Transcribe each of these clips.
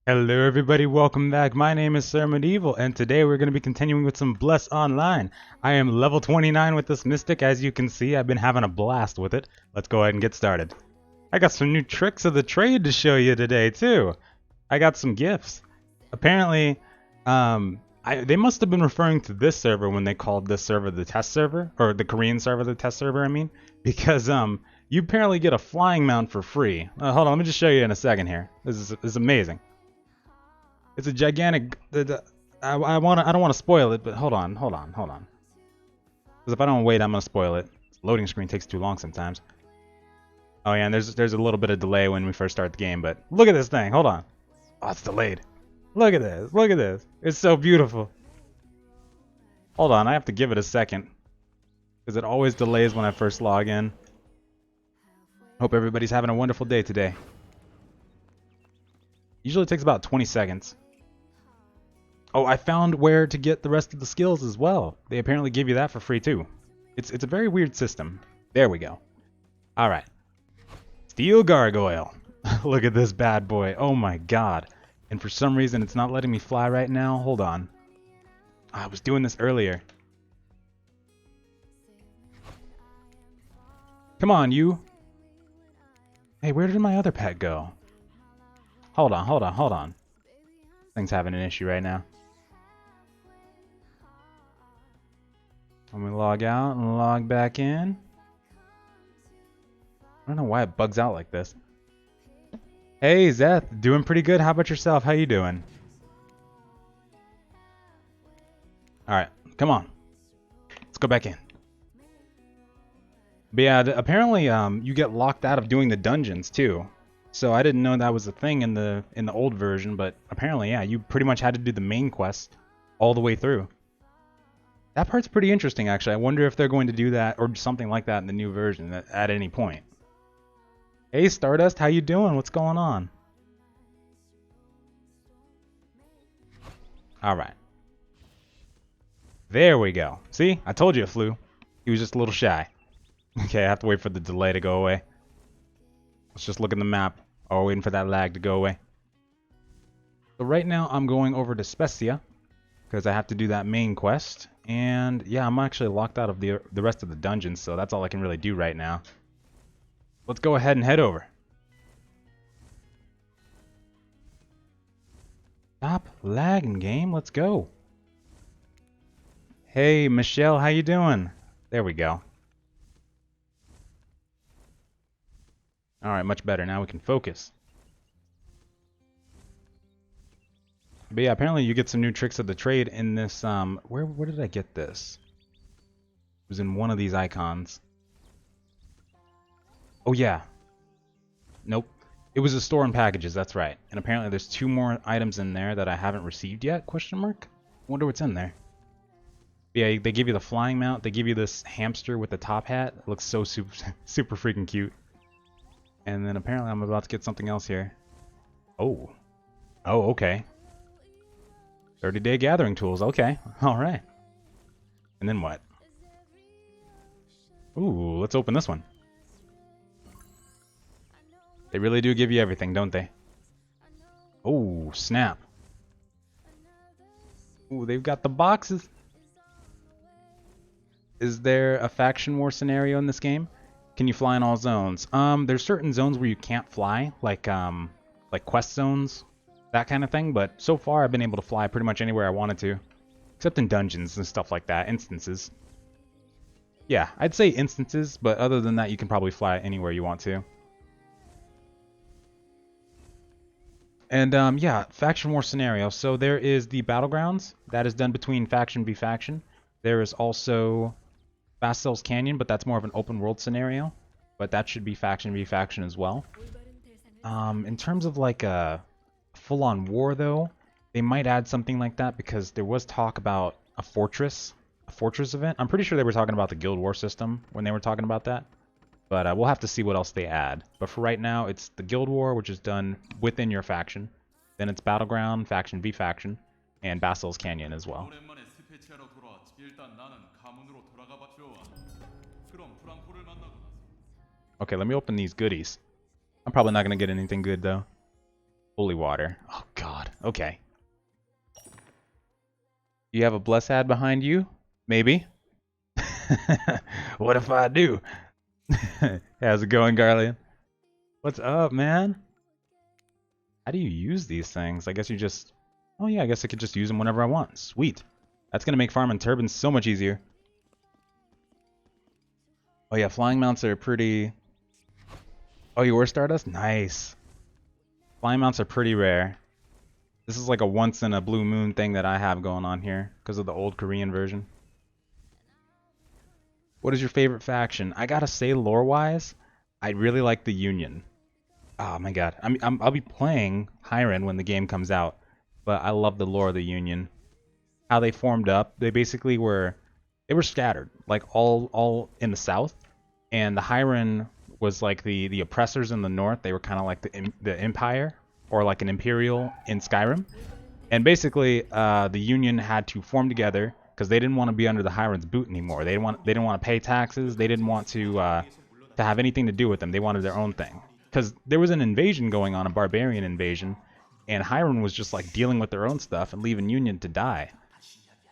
Hello everybody, welcome back. My name is Sir Medieval, and today we're going to be continuing with some Bless Online. I am level 29 with this Mystic. As you can see, I've been having a blast with it. Let's go ahead and get started. I got some new tricks of the trade to show you today, too. I got some gifts. Apparently, they must have been referring to this server when they called this server the test server, or the Korean server the test server, I mean, because you apparently get a flying mount for free. Hold on, let me just show you in a second here. This is amazing. It's a gigantic. I don't want to spoil it, but hold on. Because if I don't wait, I'm gonna spoil it. Loading screen takes too long sometimes. Oh yeah, and there's a little bit of delay when we first start the game, but look at this thing. Hold on. Oh, it's delayed. Look at this. Look at this. It's so beautiful. Hold on, I have to give it a second because it always delays when I first log in. Hope everybody's having a wonderful day today. Usually takes about 20 seconds. Oh, I found where to get the rest of the skills as well. They apparently give you that for free too. It's a very weird system. There we go. All right. Steel Gargoyle. Look at this bad boy. Oh my god. And for some reason it's not letting me fly right now. Hold on. I was doing this earlier. Come on, you. Hey, where did my other pet go? Hold on. Thing's having an issue right now. Let me log out and log back in. I don't know why it bugs out like this. Hey, Zeth, doing pretty good. How about yourself? How you doing? Alright, come on. Let's go back in. But yeah, apparently you get locked out of doing the dungeons too. So I didn't know that was a thing in the old version, but apparently, yeah, you pretty much had to do the main quest all the way through. That part's pretty interesting, actually. I wonder if they're going to do that or something like that in the new version at any point. Hey, Stardust, how you doing? What's going on? Alright. There we go. See? I told you it flew. He was just a little shy. Okay, I have to wait for the delay to go away. Let's just look at the map. Oh, waiting for that lag to go away. So right now, I'm going over to Specia, because I have to do that main quest. And yeah, I'm actually locked out of the rest of the dungeons, so that's all I can really do right now. Let's go ahead and head over. Stop lagging, game. Let's go. Hey, Michelle, how you doing? There we go. Alright, much better. Now we can focus. But yeah, apparently you get some new tricks of the trade in this, where did I get this? It was in one of these icons. Oh yeah. Nope. It was a store and packages, that's right. And apparently there's 2 more items in there that I haven't received yet, question mark? Wonder what's in there. But yeah, they give you the flying mount, they give you this hamster with the top hat. It looks so super freaking cute. And then apparently I'm about to get something else here. Oh. Oh, okay. 30-day gathering tools. Okay. All right. And then what? Ooh, let's open this one. They really do give you everything, don't they? Oh, snap. Ooh, they've got the boxes. Is there a faction war scenario in this game? Can you fly in all zones? There's certain zones where you can't fly, like quest zones, that kind of thing, but so far I've been able to fly pretty much anywhere I wanted to. Except in dungeons and stuff like that, instances. Yeah, I'd say instances, but other than that you can probably fly anywhere you want to. And yeah, faction war scenario. So there is the battlegrounds, that is done between faction v faction. There is also Bastel's Canyon, but that's more of an open world scenario. But that should be faction v faction as well. In terms of like a full-on war though, they might add something like that because there was talk about a fortress event. I'm pretty sure they were talking about the Guild War system when they were talking about that. But we'll have to see what else they add. But for right now, it's the Guild War, which is done within your faction. Then it's Battleground, Faction v Faction, and Bastel's Canyon as well. Okay, let me open these goodies. I'm probably not going to get anything good, though. Holy water. Oh god. Okay. You have a blessad behind you? Maybe. What if I do? How's it going, Garlian? What's up, man? How do you use these things? I guess you just... Oh yeah, I guess I could just use them whenever I want. Sweet. That's gonna make farming turbines so much easier. Oh yeah, flying mounts are pretty... Oh, you were Stardust? Nice. Flying mounts are pretty rare. This is like a once in a blue moon thing that I have going on here because of the old Korean version. What is your favorite faction? I gotta say, lore-wise, I really like the Union. Oh my god, I'll be playing Hiren when the game comes out, but I love the lore of the Union. How they formed up, they basically were scattered, like all in the south, and the Hiren was like the oppressors in the north. They were kind of like the Empire, or like an Imperial in Skyrim. And basically, the Union had to form together because they didn't want to be under the Hiren's boot anymore. They didn't want to pay taxes. They didn't want to have anything to do with them. They wanted their own thing. Because there was an invasion going on, a barbarian invasion, and Hiren was just like dealing with their own stuff and leaving Union to die.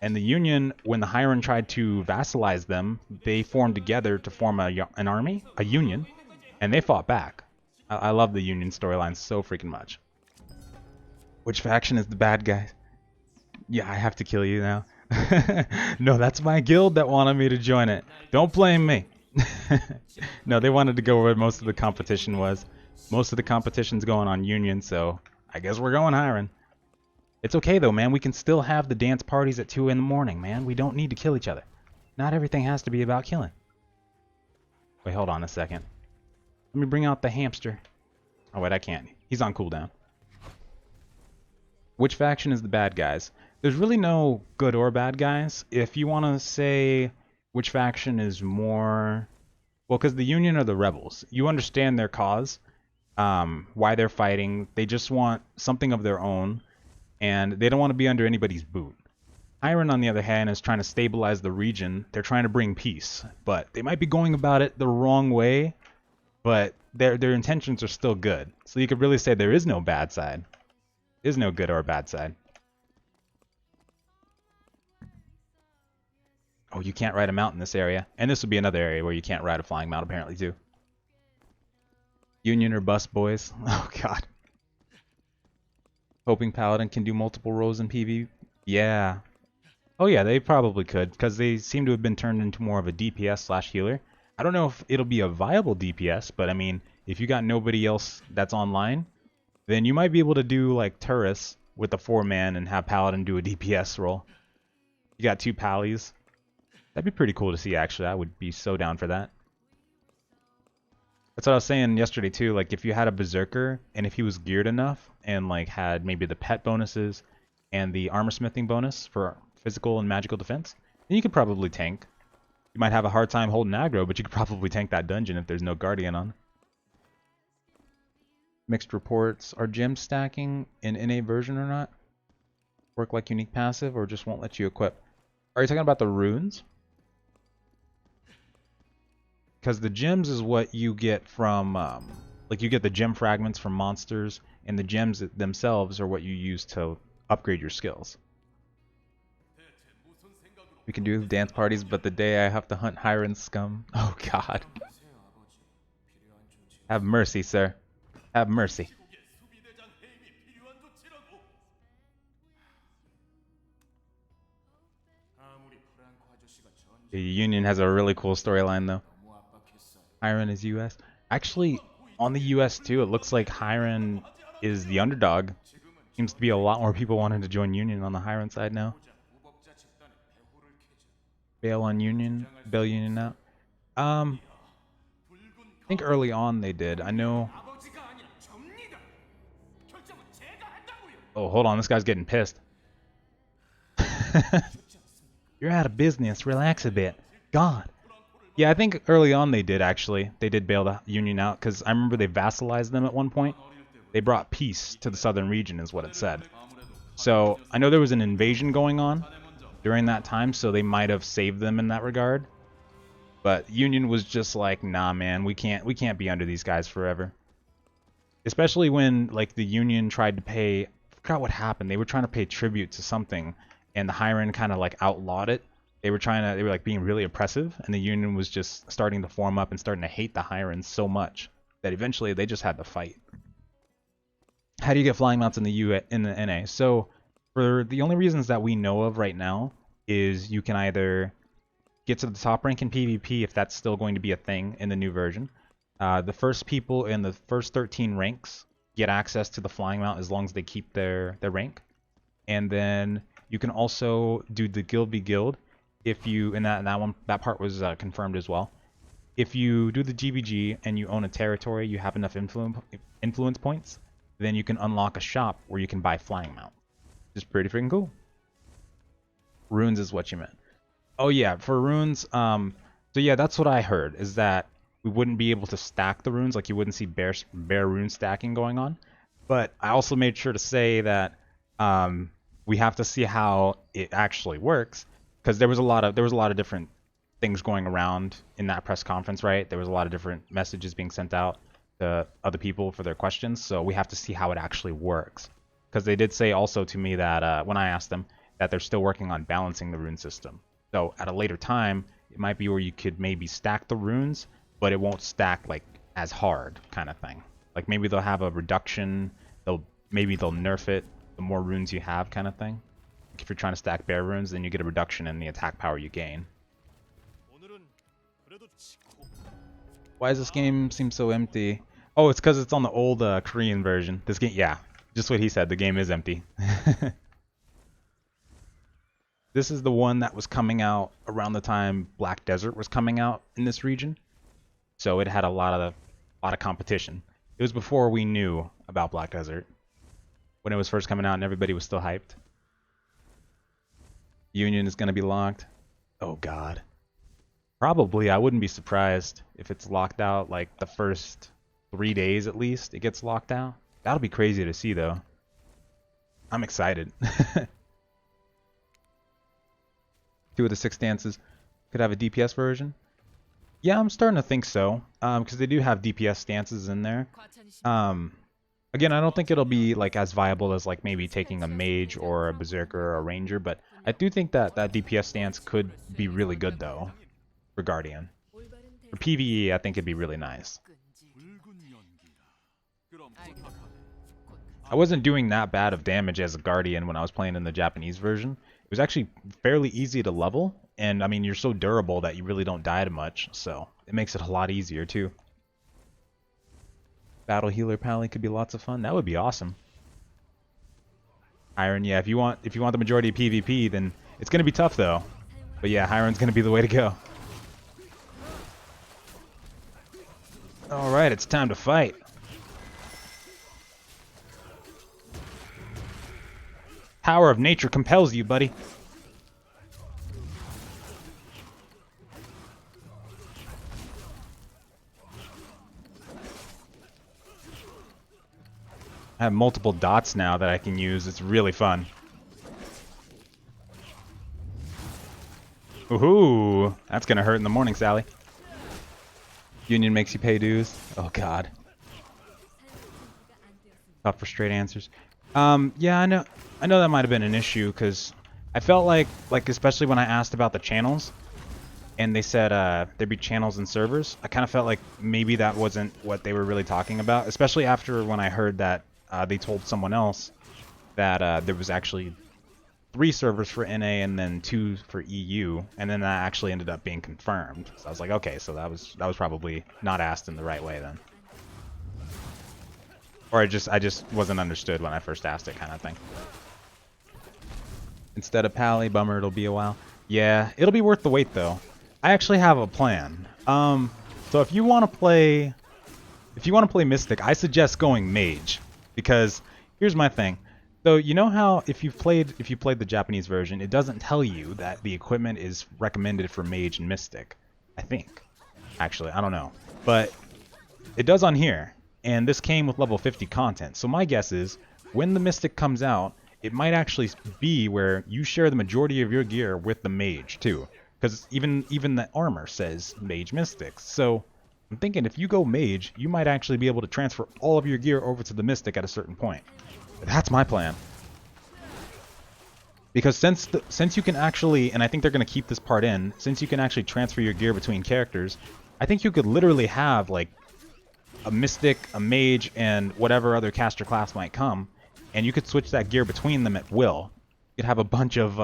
And the Union, when the Hiren tried to vassalize them, they formed together to form an army, a union, and they fought back. I love the Union storyline so freaking much. Which faction is the bad guy? Yeah, I have to kill you now. No, that's my guild that wanted me to join it. Don't blame me. No, they wanted to go where most of the competition was. Most of the competition's going on Union, so I guess we're going Hiren. It's okay though, man. We can still have the dance parties at 2 in the morning, man. We don't need to kill each other. Not everything has to be about killing. Wait, hold on a second. Let me bring out the hamster. Oh wait, I can't. He's on cooldown. Which faction is the bad guys? There's really no good or bad guys. If you want to say which faction is more... Well, because the Union are the rebels. You understand their cause, why they're fighting. They just want something of their own, and they don't want to be under anybody's boot. Hiren, on the other hand, is trying to stabilize the region. They're trying to bring peace, but they might be going about it the wrong way, but their intentions are still good. So you could really say there is no bad side. There is no good or bad side. Oh, you can't ride a mount in this area. And this would be another area where you can't ride a flying mount, apparently, too. Union or bust, boys. Oh, God. Hoping Paladin can do multiple roles in PV? Yeah. Oh, yeah, they probably could, because they seem to have been turned into more of a DPS/healer. I don't know if it'll be a viable DPS, but, I mean, if you got nobody else that's online, then you might be able to do, like, Turris with a 4-man and have Paladin do a DPS role. You got 2 Pallies. That'd be pretty cool to see, actually. I would be so down for that. That's what I was saying yesterday, too. Like, if you had a Berserker, and if he was geared enough, and, like, had maybe the pet bonuses and the armor smithing bonus for physical and magical defense, then you could probably tank. You might have a hard time holding aggro, but you could probably tank that dungeon if there's no Guardian on. Mixed reports. Are gems stacking in NA version or not? Work like unique passive, or just won't let you equip? Are you talking about the runes? Because the gems is what you get from, like you get the gem fragments from monsters, and the gems themselves are what you use to upgrade your skills. We can do dance parties, but the day I have to hunt Hiren scum. Oh, God. Have mercy, sir. Have mercy. The Union has a really cool storyline, though. Hiren is US. Actually, on the US too, it looks like Hiren is the underdog. Seems to be a lot more people wanting to join Union on the Hiren side now. Bail on Union, bail Union out. I think early on they did. I know. Oh, hold on, this guy's getting pissed. You're out of business. Relax a bit. God. Yeah, I think early on they did, actually. They did bail the Union out, because I remember they vassalized them at one point. They brought peace to the southern region, is what it said. So, I know there was an invasion going on during that time, so they might have saved them in that regard. But Union was just like, nah, man, we can't be under these guys forever. especially when like the Union tried to pay, I forgot what happened. They were trying to pay tribute to something, and the Hiren kind of like outlawed it. They were like being really oppressive, and the Union was just starting to form up and starting to hate the Hirens so much that eventually they just had to fight. How do you get flying mounts in the NA? So for the only reasons that we know of right now is you can either get to the top rank in PvP if that's still going to be a thing in the new version. The first people in the first 13 ranks get access to the flying mount as long as they keep their rank. And then you can also do the guild v guild if you, and that part was confirmed as well. If you do the GVG and you own a territory, you have enough influence points, then you can unlock a shop where you can buy flying mount. Which is pretty freaking cool. Runes is what you meant. Oh yeah, for runes, so yeah, that's what I heard, is that we wouldn't be able to stack the runes, like you wouldn't see bare rune stacking going on. But I also made sure to say that we have to see how it actually works, because there was a lot of different things going around in that press conference, right? There was a lot of different messages being sent out to other people for their questions, so we have to see how it actually works. Because they did say also to me that when I asked them that they're still working on balancing the rune system. So at a later time, it might be where you could maybe stack the runes, but it won't stack like as hard, kind of thing. Like maybe they'll have a reduction. Maybe they'll nerf it the more runes you have, kind of thing. Like if you're trying to stack bare runes, then you get a reduction in the attack power you gain. Why does this game seem so empty? Oh, it's because it's on the old Korean version. This game, yeah, just what he said. The game is empty. This is the one that was coming out around the time Black Desert was coming out in this region. So it had a lot of competition. It was before we knew about Black Desert, when it was first coming out and everybody was still hyped. Union is going to be locked. Oh god. Probably, I wouldn't be surprised if it's locked out like the first 3 days at least. It gets locked out. That'll be crazy to see though. I'm excited. 2 of the 6 dances could have a DPS version. Yeah, I'm starting to think so, because they do have DPS stances in there. Again, I don't think it'll be like as viable as like maybe taking a mage or a berserker or a ranger, but I do think that that DPS stance could be really good though for Guardian. For PvE, I think it'd be really nice. I wasn't doing that bad of damage as a Guardian when I was playing in the Japanese version. It was actually fairly easy to level, and I mean you're so durable that you really don't die too much, so it makes it a lot easier too. Battle healer pally could be lots of fun. That would be awesome. Hiren, yeah, if you want the majority of PvP, then it's gonna be tough though. But yeah, Hiren's gonna be the way to go. Alright, it's time to fight. Power of nature compels you, buddy. I have multiple dots now that I can use. It's really fun. Woohoo! That's gonna hurt in the morning, Sally. Union makes you pay dues. Oh god. Thought for straight answers. Yeah, I know that might have been an issue because I felt like especially when I asked about the channels, and they said there'd be channels and servers. I kind of felt like maybe that wasn't what they were really talking about, especially after when I heard that they told someone else that there was actually 3 servers for NA and then 2 for EU, and then that actually ended up being confirmed. So I was like, okay, so that was probably not asked in the right way then. Or I just wasn't understood when I first asked it, kind of thing. Instead of Pally, bummer, it'll be a while. Yeah, it'll be worth the wait though. I actually have a plan. So if you want to play Mystic, I suggest going Mage, because here's my thing. So you know how if you've played the Japanese version, it doesn't tell you that the equipment is recommended for Mage and Mystic. I think. Actually, I don't know, but it does on here. And this came with level 50 content. So my guess is, when the Mystic comes out, it might actually be where you share the majority of your gear with the Mage, too. Because even the armor says Mage Mystic. So I'm thinking if you go mage, you might actually be able to transfer all of your gear over to the mystic at a certain point. That's my plan. Because since you can actually, and I think they're going to keep this part in, since you can actually transfer your gear between characters, I think you could literally have like a mystic, a mage, and whatever other caster class might come, and you could switch that gear between them at will. You could have a bunch of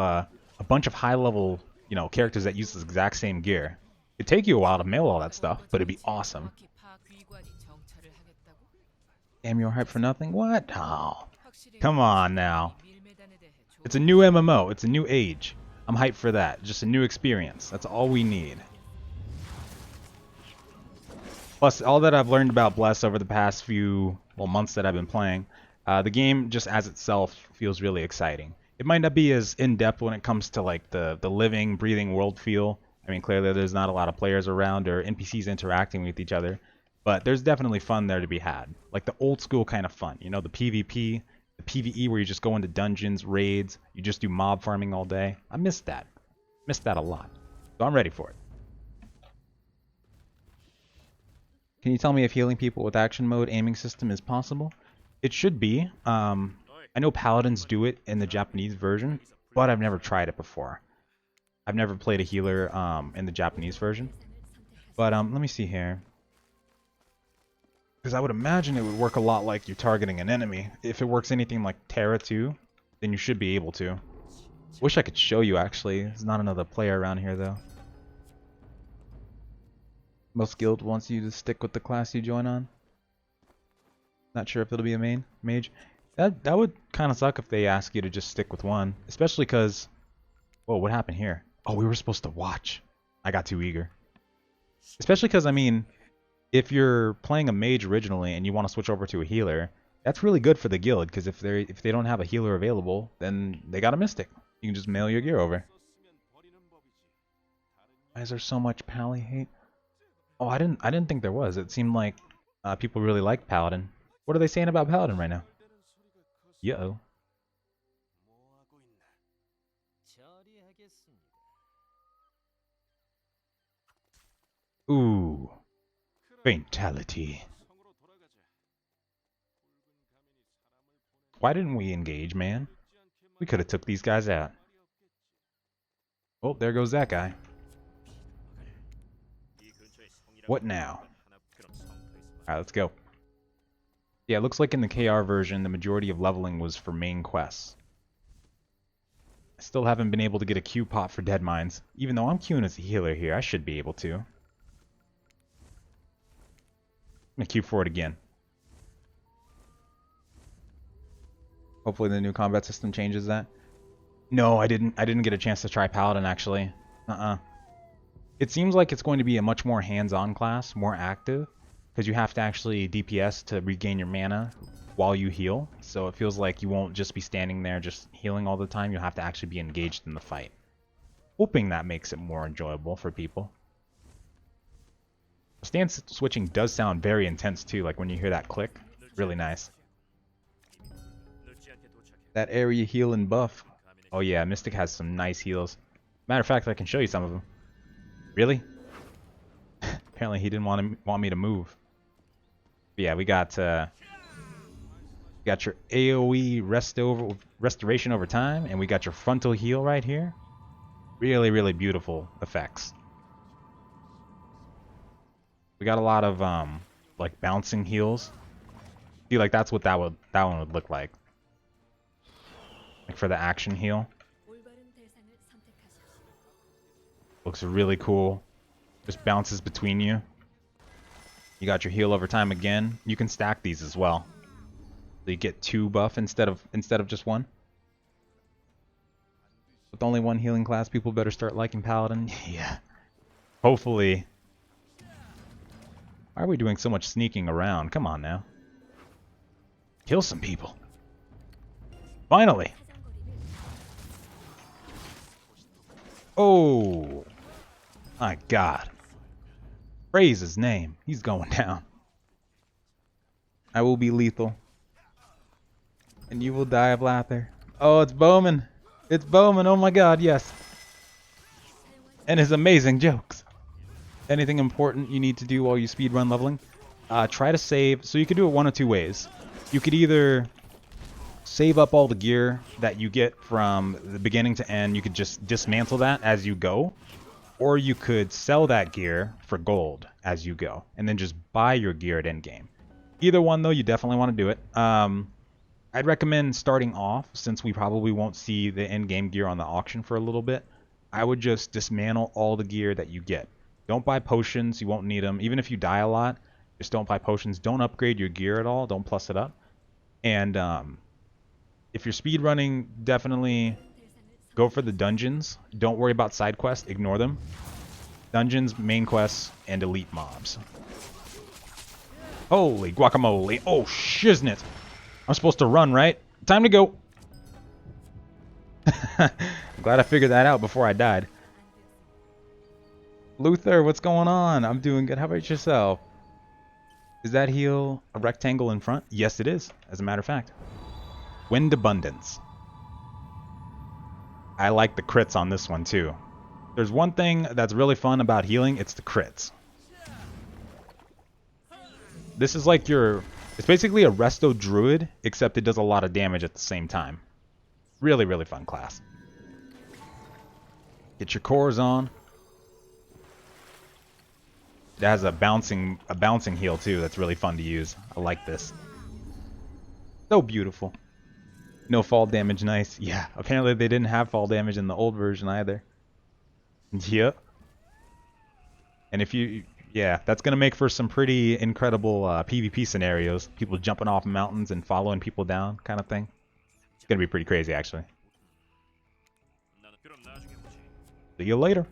high level, you know, characters that use the exact same gear. It'd take you a while to mail all that stuff, but it'd be awesome. Damn, you're hyped for nothing? What? Oh, come on now. It's a new MMO. It's a new age. I'm hyped for that. Just a new experience. That's all we need. Plus, all that I've learned about Bless over the past few, well, months that I've been playing, the game just as itself feels really exciting. It might not be as in-depth when it comes to like the living, breathing world feel. I mean, clearly there's not a lot of players around or NPCs interacting with each other, but there's definitely fun there to be had. Like the old school kind of fun, you know, the PvP, the PvE where you just go into dungeons, raids, you just do mob farming all day. I missed that. Missed that a lot. So I'm ready for it. Can you tell me if healing people with action mode aiming system is possible? It should be. I know paladins do it in the Japanese version, but I've never tried it before. I've never played a healer in the Japanese version. But let me see here. Because I would imagine it would work a lot like you're targeting an enemy. If it works anything like Terra 2, then you should be able to. Wish I could show you actually. There's not another player around here though. Most guild wants you to stick with the class you join on. Not sure if it'll be a main mage. That would kind of suck if they ask you to just stick with one, especially because. Whoa, what happened here? Oh, we were supposed to watch. I got too eager. Especially because I mean, if you're playing a mage originally and you want to switch over to a healer, that's really good for the guild because if they don't have a healer available, then they got a mystic. You can just mail your gear over. Why is there so much pally hate? Oh, I didn't think there was. It seemed like people really like Paladin. What are they saying about Paladin right now? Yo. Ooh. Fatality. Why didn't we engage, man? We could have took these guys out. Oh, there goes that guy. What now? Alright, let's go. Yeah, it looks like in the KR version, the majority of leveling was for main quests. I still haven't been able to get a Q pot for Dead Mines. Even though I'm queuing as a healer here, I should be able to. I'm gonna queue for it again. Hopefully the new combat system changes that. No, I didn't get a chance to try Paladin actually. It seems like it's going to be a much more hands-on class, more active, because you have to actually DPS to regain your mana while you heal. So it feels like you won't just be standing there just healing all the time. You'll have to actually be engaged in the fight. Hoping that makes it more enjoyable for people. Stance switching does sound very intense too, like when you hear that click. Really nice. That area heal and buff. Oh yeah, Mystic has some nice heals. Matter of fact, I can show you some of them. Really? Apparently he didn't want me to move. But yeah, we got your AoE restoration over time, and we got your frontal heal right here. Really, really beautiful effects. We got a lot of like bouncing heals. See, like that's what that one would look like. Like for the action heal. Looks really cool. Just bounces between you. You got your heal over time again. You can stack these as well. So you get 2 buff instead of just 1. With only 1 healing class, people better start liking Paladin. Yeah. Hopefully. Why are we doing so much sneaking around? Come on now. Kill some people. Finally. Oh. My God. Praise his name. He's going down. I will be lethal. And you will die of laughter. Oh, it's Bowman. It's Bowman. Oh my God, yes. And his amazing jokes. Anything important you need to do while you speedrun leveling? Try to save. So you could do it one of two ways. You could either save up all the gear that you get from the beginning to end. You could just dismantle that as you go. Or you could sell that gear for gold as you go. And then just buy your gear at endgame. Either one, though, you definitely want to do it. I'd recommend starting off, since we probably won't see the endgame gear on the auction for a little bit. I would just dismantle all the gear that you get. Don't buy potions. You won't need them. Even if you die a lot, just don't buy potions. Don't upgrade your gear at all. Don't plus it up. And if you're speedrunning, definitely go for the dungeons. Don't worry about side quests. Ignore them. Dungeons, main quests, and elite mobs. Holy guacamole. Oh, shiznit. I'm supposed to run, right? Time to go. I'm glad I figured that out before I died. Luther, what's going on? I'm doing good. How about yourself? Is that heal a rectangle in front? Yes, it is, as a matter of fact. Wind Abundance. I like the crits on this one, too. There's one thing that's really fun about healing. It's the crits. This is like your... It's basically a Resto Druid, except it does a lot of damage at the same time. Really, really fun class. Get your cores on. It has a bouncing heal too. That's really fun to use. I like this. So beautiful. No fall damage, nice. Yeah, apparently they didn't have fall damage in the old version either. Yep. And if you... Yeah, that's going to make for some pretty incredible PvP scenarios. People jumping off mountains and following people down kind of thing. It's going to be pretty crazy, actually. See you later.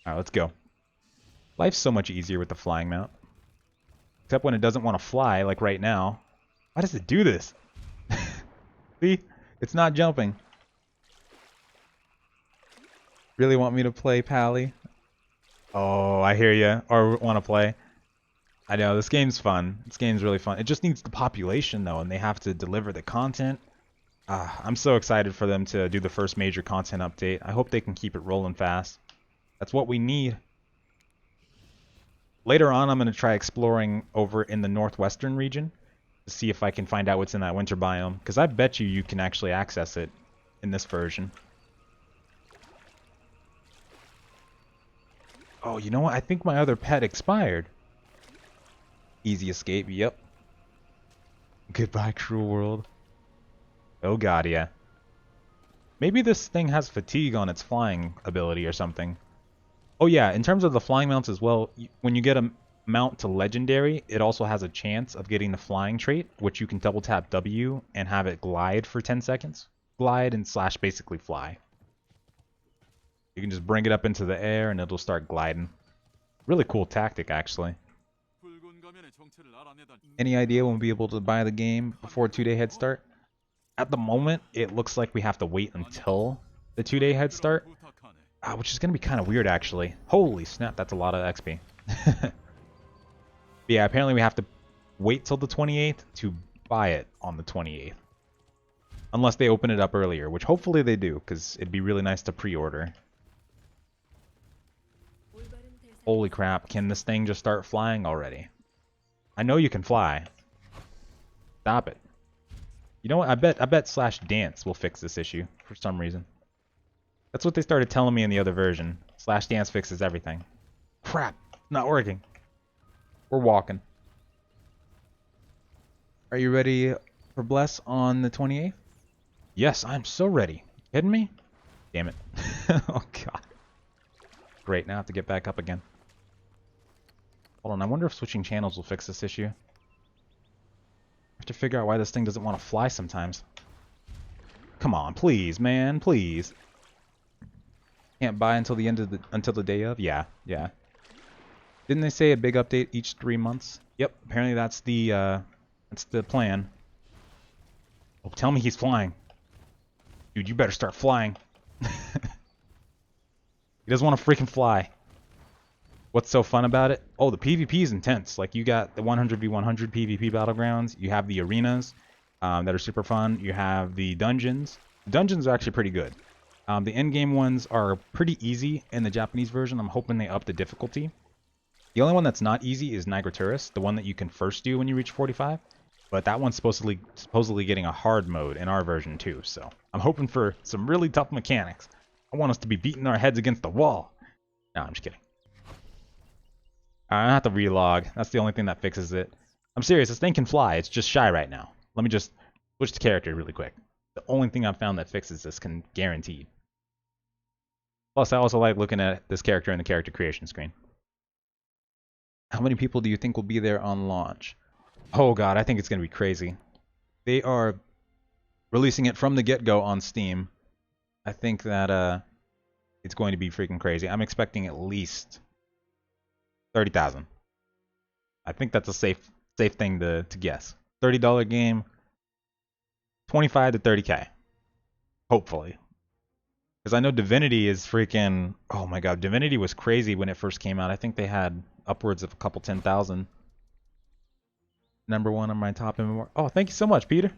Alright, let's go. Life's so much easier with the flying mount. Except when it doesn't want to fly, like right now. Why does it do this? See? It's not jumping. Really want me to play Pally? Oh, I hear ya. Or want to play. I know, this game's fun. This game's really fun. It just needs the population, though, and they have to deliver the content. I'm so excited for them to do the first major content update. I hope they can keep it rolling fast. That's what we need. Later on, I'm going to try exploring over in the northwestern region to see if I can find out what's in that winter biome. Because I bet you can actually access it in this version. Oh, you know what? I think my other pet expired. Easy escape, yep. Goodbye, cruel world. Oh god, yeah. Maybe this thing has fatigue on its flying ability or something. Oh yeah, in terms of the flying mounts as well, when you get a mount to legendary, it also has a chance of getting the flying trait, which you can double tap W and have it glide for 10 seconds. Glide and slash basically fly. You can just bring it up into the air and it'll start gliding. Really cool tactic, actually. Any idea when we'll be able to buy the game before 2-day head start? At the moment, it looks like we have to wait until the 2-day head start. Which is going to be kind of weird, actually. Holy snap, that's a lot of XP. Yeah, apparently we have to wait till the 28th to buy it on the 28th. Unless they open it up earlier, which hopefully they do, because it'd be really nice to pre-order. Holy crap, can this thing just start flying already? I know you can fly. Stop it. You know what? I bet slash dance will fix this issue for some reason. That's what they started telling me in the other version. Slash dance fixes everything. Crap, not working. We're walking. Are you ready for Bless on the 28th? Yes, I'm so ready. Kidding me? Damn it. Oh god. Great, now I have to get back up again. Hold on, I wonder if switching channels will fix this issue. I have to figure out why this thing doesn't want to fly sometimes. Come on, please, man, please. Can't buy until the end of the day of? Yeah. Didn't they say a big update each 3 months? Yep, apparently that's the plan. Oh, tell me he's flying. Dude, you better start flying. He doesn't want to freaking fly. What's so fun about it? Oh, the PvP is intense. Like, you got the 100v100 PvP battlegrounds. You have the arenas that are super fun. You have the dungeons. The dungeons are actually pretty good. The endgame ones are pretty easy in the Japanese version. I'm hoping they up the difficulty. The only one that's not easy is Nigroturus, the one that you can first do when you reach 45. But that one's supposedly getting a hard mode in our version too, so I'm hoping for some really tough mechanics. I want us to be beating our heads against the wall. No, I'm just kidding. I have to relog. That's the only thing that fixes it. I'm serious, this thing can fly. It's just shy right now. Let me just switch to character really quick. The only thing I've found that fixes this guaranteed. Plus, I also like looking at this character in the character creation screen. How many people do you think will be there on launch? Oh god, I think it's going to be crazy. They are releasing it from the get-go on Steam. I think that it's going to be freaking crazy. I'm expecting at least 30,000. I think that's a safe thing to guess. $30 game, 25 to 30k. Hopefully. Because I know Divinity is freaking... Oh my god, Divinity was crazy when it first came out. I think they had upwards of a couple 10,000. #1 on my top MMORPG. Oh, thank you so much, Peter.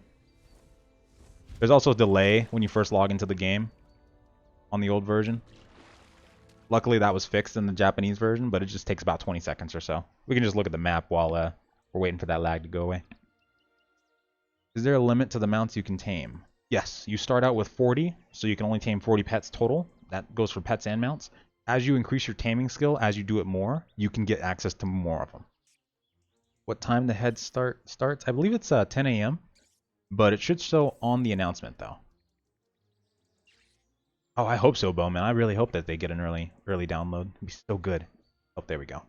There's also a delay when you first log into the game on the old version. Luckily, that was fixed in the Japanese version, but it just takes about 20 seconds or so. We can just look at the map while we're waiting for that lag to go away. Is there a limit to the mounts you can tame? Yes, you start out with 40, so you can only tame 40 pets total. That goes for pets and mounts. As you increase your taming skill, as you do it more, you can get access to more of them. What time the head starts? I believe it's 10 a.m., but it should show on the announcement, though. Oh, I hope so, Bowman. I really hope that they get an early download. It'd be so good. Oh, there we go.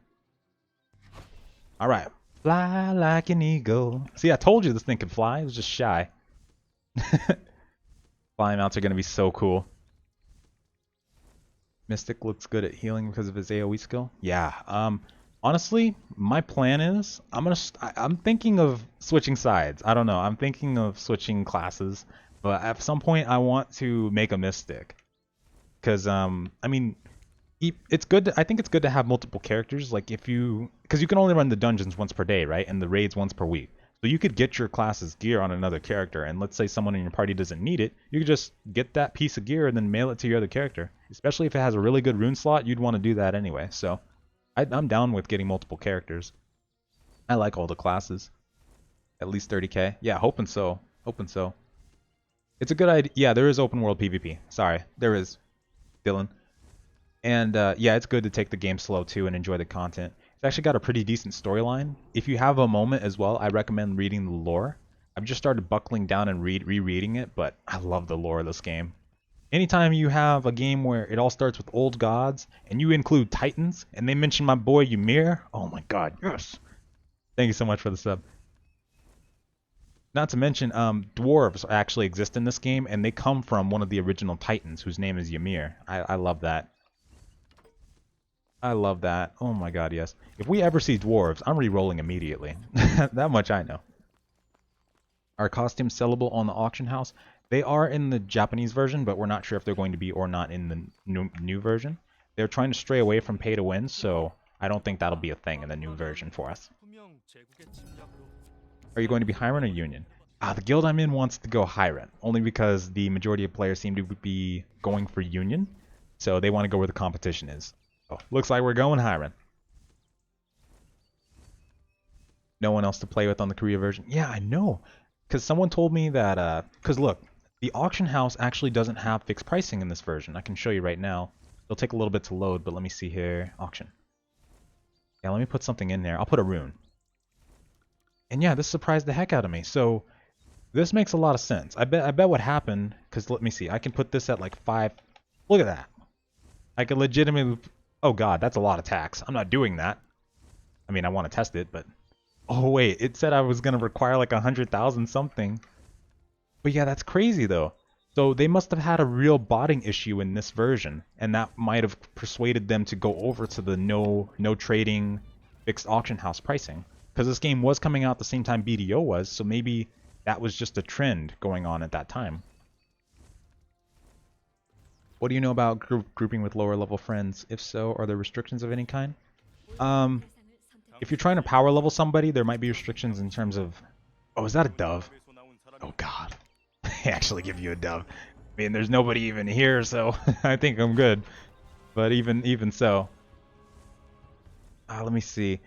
All right. Fly like an eagle. See, I told you this thing could fly. It was just shy. Flying mounts are going to be so cool. Mystic looks good at healing because of his AoE skill. Yeah. Honestly, my plan is I'm thinking of switching sides. I don't know. I'm thinking of switching classes, but at some point I want to make a Mystic. Because I mean, it's good. I think it's good to have multiple characters. Like because you can only run the dungeons once per day, right? And the raids once per week. So you could get your class's gear on another character, and let's say someone in your party doesn't need it, you could just get that piece of gear and then mail it to your other character. Especially if it has a really good rune slot, you'd want to do that anyway. So I'm down with getting multiple characters. I like all the classes. At least 30k. Yeah, hoping so. Hoping so. It's a good idea. Yeah, there is open world PvP. Sorry, there is. Dylan. And yeah, it's good to take the game slow too and enjoy the content. It's actually got a pretty decent storyline. If you have a moment as well, I recommend reading the lore. I've just started buckling down and rereading it, but I love the lore of this game. Anytime you have a game where it all starts with old gods and you include titans and they mention my boy Ymir, oh my god, yes! Thank you so much for the sub. Not to mention, dwarves actually exist in this game, and they come from one of the original titans, whose name is Ymir. I love that. I love that. Oh my god, yes. If we ever see dwarves, I'm re-rolling immediately. That much I know. Are costumes sellable on the auction house? They are in the Japanese version, but we're not sure if they're going to be or not in the new version. They're trying to stray away from pay to win, so I don't think that'll be a thing in the new version for us. Are you going to be Hiren or Union? The guild I'm in wants to go Hiren, only because the majority of players seem to be going for Union, so they want to go where the competition is. Oh, looks like we're going Hiren. No one else to play with on the Korea version? Yeah, I know. Because someone told me that, because look, the auction house actually doesn't have fixed pricing in this version. I can show you right now. It'll take a little bit to load, but let me see here. Auction. Yeah, let me put something in there. I'll put a rune. And yeah, this surprised the heck out of me. So this makes a lot of sense. I bet what happened, because let me see. I can put this at like 5. Look at that. I could legitimately... Oh god, that's a lot of tax. I'm not doing that. I mean, I want to test it, but... Oh wait, it said I was going to require like 100,000 something. But yeah, that's crazy though. So they must have had a real botting issue in this version, and that might have persuaded them to go over to the no trading fixed auction house pricing. Because this game was coming out the same time BDO was, so maybe that was just a trend going on at that time. What do you know about grouping with lower level friends? If so, are there restrictions of any kind? If you're trying to power level somebody, there might be restrictions in terms of... Oh, is that a dove? Oh god. They actually give you a dove. I mean, there's nobody even here, so I think I'm good. But even so, let me see.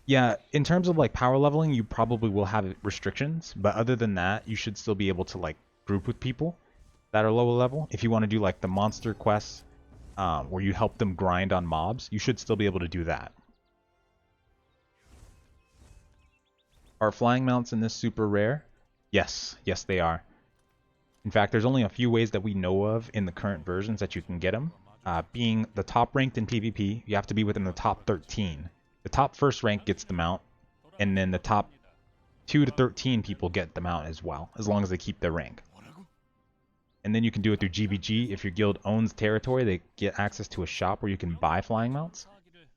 Yeah, in terms of like power leveling, you probably will have restrictions, but other than that, you should still be able to like group with people that are lower level. If you want to do like the monster quests, where you help them grind on mobs, you should still be able to do that. Are flying mounts in this super rare? Yes, yes they are. In fact, there's only a few ways that we know of in the current versions that you can get them. Being the top ranked in PvP, you have to be within the top 13. The top first rank gets the mount, and then the top 2 to 13 people get the mount as well, as long as they keep their rank. And then you can do it through GBG. If your guild owns territory, they get access to a shop where you can buy flying mounts.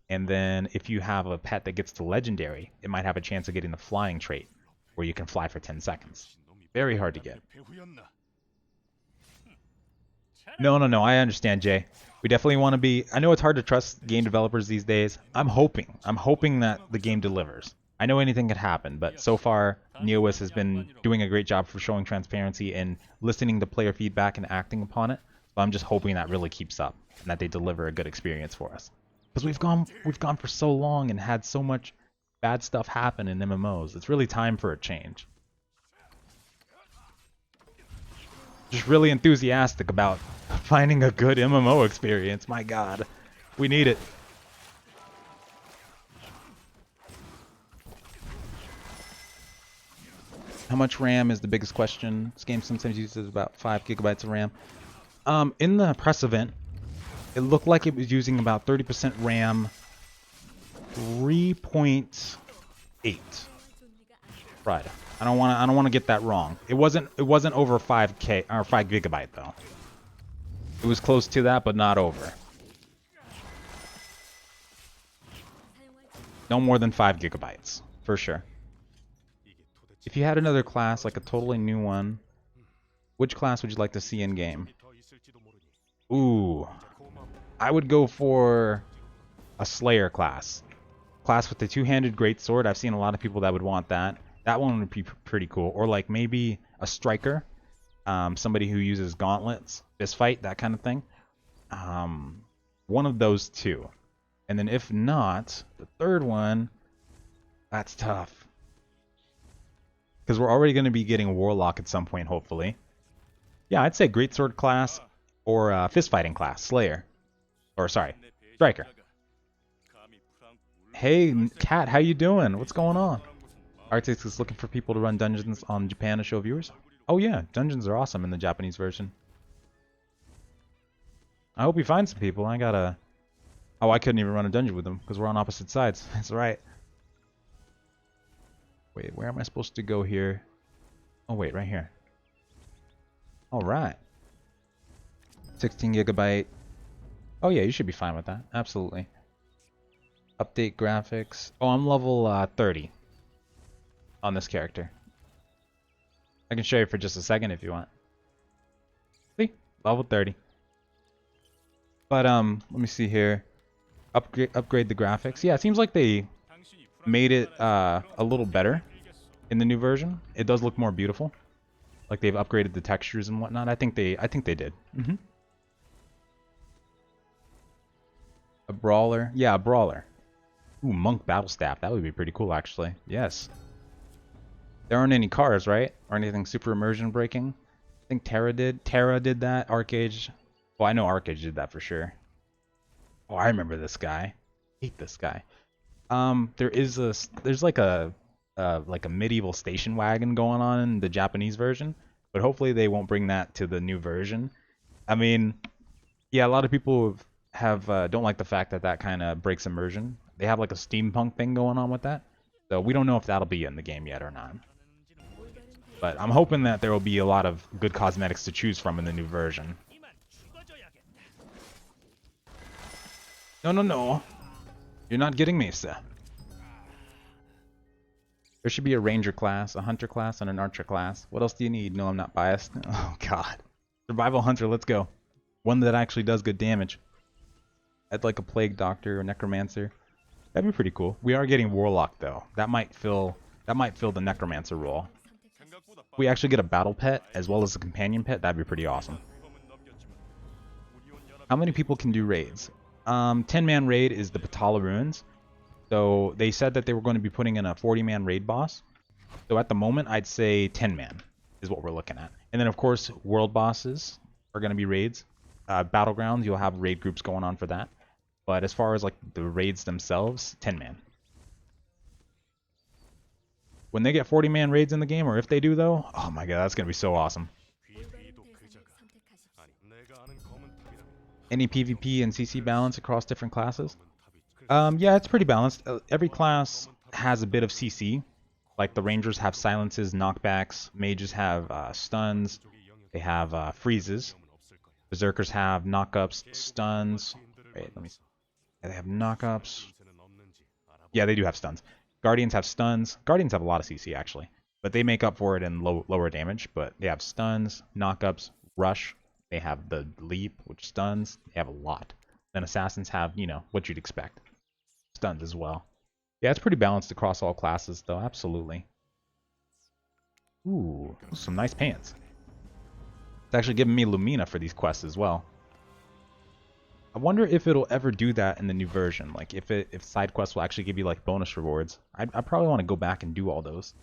And then if you have a pet that gets to legendary, it might have a chance of getting the flying trait, where you can fly for 10 seconds. Very hard to get. No, I understand, Jay. We definitely want to be... I know it's hard to trust game developers these days. I'm hoping that the game delivers. I know anything could happen, but so far, NeoWiz has been doing a great job for showing transparency and listening to player feedback and acting upon it. So I'm just hoping that really keeps up and that they deliver a good experience for us. Because we've gone for so long and had so much bad stuff happen in MMOs. It's really time for a change. Just really enthusiastic about finding a good MMO experience. My God, we need it. How much RAM is the biggest question? This game sometimes uses about 5 gigabytes of RAM. In the press event, it looked like it was using about 30% RAM, 3.8. Right. I don't want to get that wrong. It wasn't over 5K or 5 gigabyte though. It was close to that, but not over. No more than 5 gigabytes for sure. If you had another class, like a totally new one, which class would you like to see in game? Ooh, I would go for a Slayer class. Class with the two-handed greatsword. I've seen a lot of people that would want that. That one would be pretty cool. Or like maybe a striker, somebody who uses gauntlets, fist fight, that kind of thing. One of those two. And then if not, the third one, that's tough. Because we're already going to be getting Warlock at some point, hopefully. Yeah, I'd say Greatsword class or fist fighting class, Slayer. Or sorry, Striker. Hey, Kat, how you doing? What's going on? Artix is looking for people to run dungeons on Japan to show viewers. Oh yeah, dungeons are awesome in the Japanese version. I hope you find some people. I gotta... Oh, I couldn't even run a dungeon with them because we're on opposite sides. That's right. Wait, where am I supposed to go here? Oh wait, right here. Alright. 16 gigabyte. Oh yeah, you should be fine with that. Absolutely. Update graphics. Oh, I'm level 30 on this character. I can show you for just a second if you want. See? Level 30. But let me see here. Upgrade the graphics. Yeah, it seems like they made it a little better in the new version. It does look more beautiful. Like they've upgraded the textures and whatnot. I think they did. A brawler. Yeah, a brawler. Ooh, monk battle staff. That would be pretty cool actually. Yes. There aren't any cars, right? Or anything super immersion breaking. I think Terra did. Terra did that. Arcage. Well, I know Arcage did that for sure. Oh, I remember this guy. I hate this guy. There's like a medieval station wagon going on in the Japanese version, but hopefully they won't bring that to the new version. I mean, yeah, a lot of people have don't like the fact that kind of breaks immersion. They have like a steampunk thing going on with that, so we don't know if that'll be in the game yet or not. But I'm hoping that there will be a lot of good cosmetics to choose from in the new version. No. You're not getting me, sir. There should be a ranger class, a hunter class, and an archer class. What else do you need? No, I'm not biased. Oh, God. Survival hunter, let's go. One that actually does good damage. I'd like a plague doctor or necromancer. That'd be pretty cool. We are getting warlock, though. That might fill the necromancer role. If we actually get a battle pet as well as a companion pet, that'd be pretty awesome. How many people can do raids? 10-man raid is the Patala Ruins. So they said that they were going to be putting in a 40-man raid boss. So at the moment, I'd say 10-man is what we're looking at. And then, of course, world bosses are going to be raids. Battlegrounds, you'll have raid groups going on for that. But as far as like the raids themselves, 10-man. When they get 40-man raids in the game, or if they do though, oh my god, that's going to be so awesome. Any PvP and CC balance across different classes? Yeah, it's pretty balanced. Every class has a bit of CC. Like the Rangers have silences, knockbacks. Mages have stuns. They have freezes. Berserkers have knockups, stuns. Wait, let me see. They have knockups. Yeah, they do have stuns. Guardians have stuns. Guardians have a lot of CC actually, but they make up for it in lower damage. But they have stuns, knockups, rush. They have the leap, which stuns. They have a lot. Then assassins have, you know, what you'd expect. Stuns as well. Yeah, it's pretty balanced across all classes, though. Absolutely. Ooh, some nice pants. It's actually giving me Lumina for these quests as well. I wonder if it'll ever do that in the new version. Like, if side quests will actually give you, like, bonus rewards. I probably want to go back and do all those.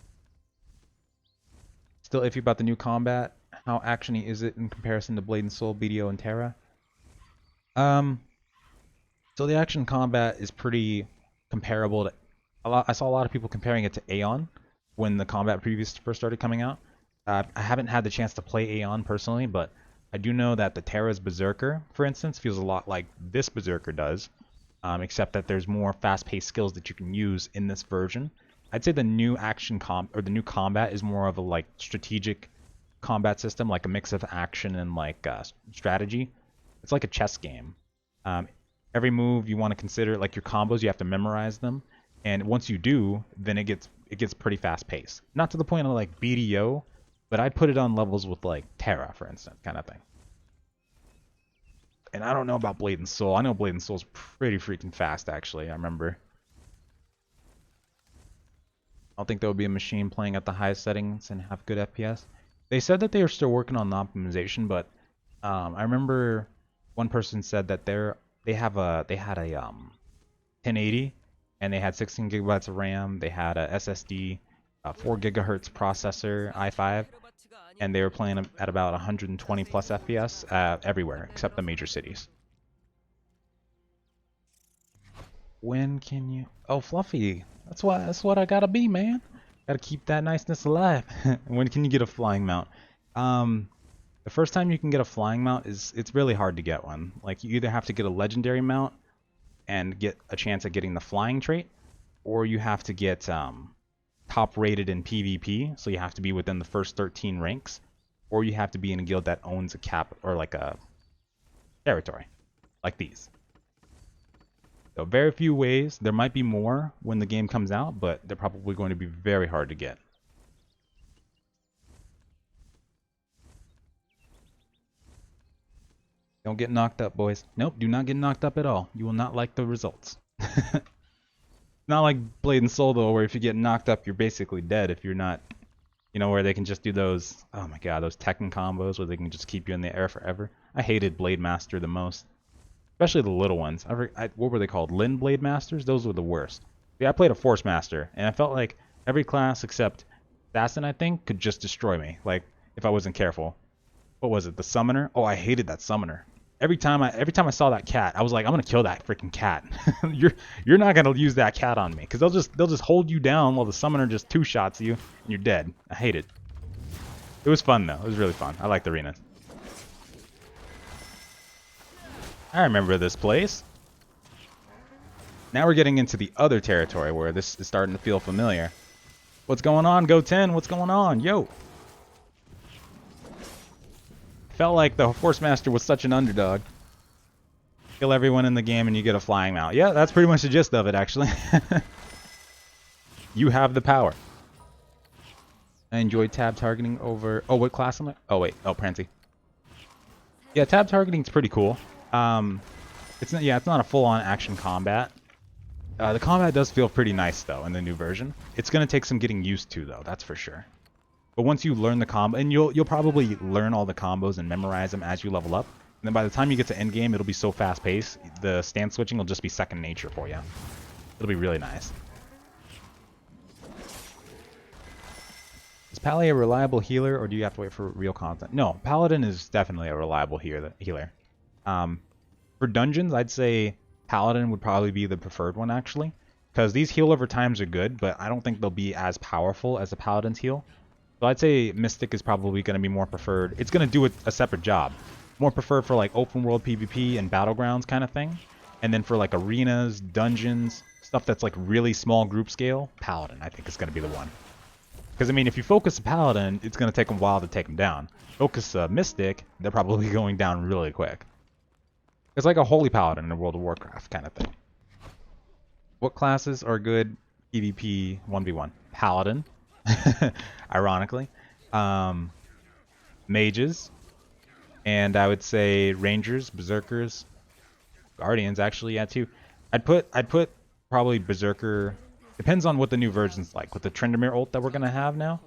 Still iffy about the new combat. How actiony is it in comparison to Blade and Soul, BDO, and Terra? So the action combat is pretty comparable to I saw a lot of people comparing it to Aeon when the combat previews first started coming out. I haven't had the chance to play Aeon personally, but I do know that the Terra's Berserker, for instance, feels a lot like this Berserker does, except that there's more fast-paced skills that you can use in this version. I'd say the new the new combat is more of a like strategic combat system, like a mix of action and like strategy. It's like a chess game. Every move you want to consider, like your combos, you have to memorize them, and once you do, then it gets pretty fast-paced. Not to the point of like BDO, but I'd put it on levels with like Terra, for instance, kind of thing. And I don't know about Blade and Soul. I know Blade and Soul's pretty freaking fast, actually. I remember. I don't think there would be a machine playing at the highest settings and have good FPS. They said that they are still working on the optimization, but I remember one person said that they had a 1080 and they had 16 gigabytes of RAM. They had a SSD, a 4 gigahertz processor, i5, and they were playing at about 120 plus FPS everywhere except the major cities. When can you? Oh, Fluffy. That's what I gotta be, man. Gotta keep that niceness alive. When can you get a flying mount? The first time you can get a flying mount it's really hard to get one. Like you either have to get a legendary mount and get a chance at getting the flying trait, or you have to get top rated in PvP, so you have to be within the first 13 ranks, or you have to be in a guild that owns a cap or like a territory, like these. So very few ways. There might be more when the game comes out, but they're probably going to be very hard to get. Don't get knocked up, boys. Nope, do not get knocked up at all. You will not like the results. Not like Blade and Soul, though, where if you get knocked up, you're basically dead if you're not, you know, where they can just do those, oh my god, those Tekken combos where they can just keep you in the air forever. I hated Blade Master the most. Especially the little ones. What were they called? Lin Blade Masters? Those were the worst. Yeah, I played a Force Master, and I felt like every class except Assassin, I think, could just destroy me, like, if I wasn't careful. What was it? The Summoner? Oh, I hated that Summoner. Every time I saw that cat, I was like, I'm gonna kill that freaking cat. You're not gonna use that cat on me, because they'll just hold you down while the Summoner just two-shots you, and you're dead. I hate it. It was fun, though. It was really fun. I liked the arena. I remember this place. Now we're getting into the other territory where this is starting to feel familiar. What's going on, Go 10? What's going on? Yo! Felt like the Force Master was such an underdog. Kill everyone in the game and you get a flying mount. Yeah, that's pretty much the gist of it, actually. You have the power. I enjoyed tab targeting over... Oh, what class am I? Oh, wait. Oh, Prancy. Yeah, tab targeting's pretty cool. It's not a full-on action combat. The combat does feel pretty nice though in the new version. It's gonna take some getting used to though, that's for sure. But once you learn the combo, and you'll probably learn all the combos and memorize them as you level up. And then by the time you get to endgame, it'll be so fast-paced, the stance switching will just be second nature for you. It'll be really nice. Is Pally a reliable healer, or do you have to wait for real content? No, Paladin is definitely a reliable healer. For dungeons, I'd say Paladin would probably be the preferred one, actually. Because these heal over times are good, but I don't think they'll be as powerful as the Paladin's heal. So I'd say Mystic is probably going to be more preferred. It's going to do a separate job. More preferred for like open world PvP and battlegrounds kind of thing. And then for like arenas, dungeons, stuff that's like really small group scale, Paladin I think is going to be the one. Because I mean, if you focus a Paladin, it's going to take them a while to take them down. Focus a Mystic, they're probably going down really quick. It's like a Holy Paladin in World of Warcraft kind of thing. What classes are good PvP 1v1? Paladin, ironically. Mages. And I would say Rangers, Berserkers, Guardians actually, yeah, too. I'd put probably Berserker. Depends on what the new version's like. With the Tryndamere ult that we're gonna have now.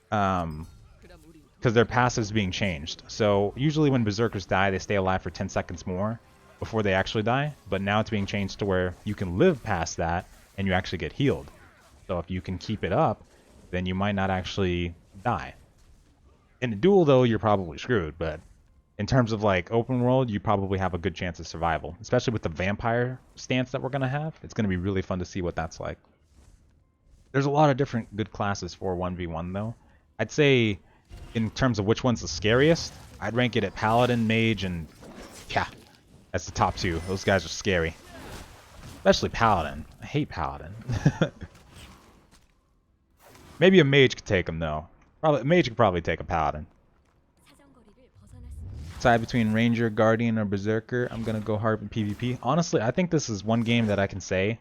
Because their passive's being changed. So usually when Berserkers die, they stay alive for 10 seconds more before they actually die. But now it's being changed to where you can live past that and you actually get healed. So if you can keep it up, then you might not actually die. In a duel though, you're probably screwed, but in terms of like open world, you probably have a good chance of survival. Especially with the vampire stance that we're going to have. It's going to be really fun to see what that's like. There's a lot of different good classes for 1v1 though. I'd say in terms of which one's the scariest, I'd rank it at Paladin, Mage, and yeah, that's the top two. Those guys are scary. Especially Paladin. I hate Paladin. Maybe a Mage could take him though. Probably a Mage could probably take a Paladin. Decide between Ranger, Guardian, or Berserker. I'm gonna go hard with PvP. Honestly, I think this is one game that I can say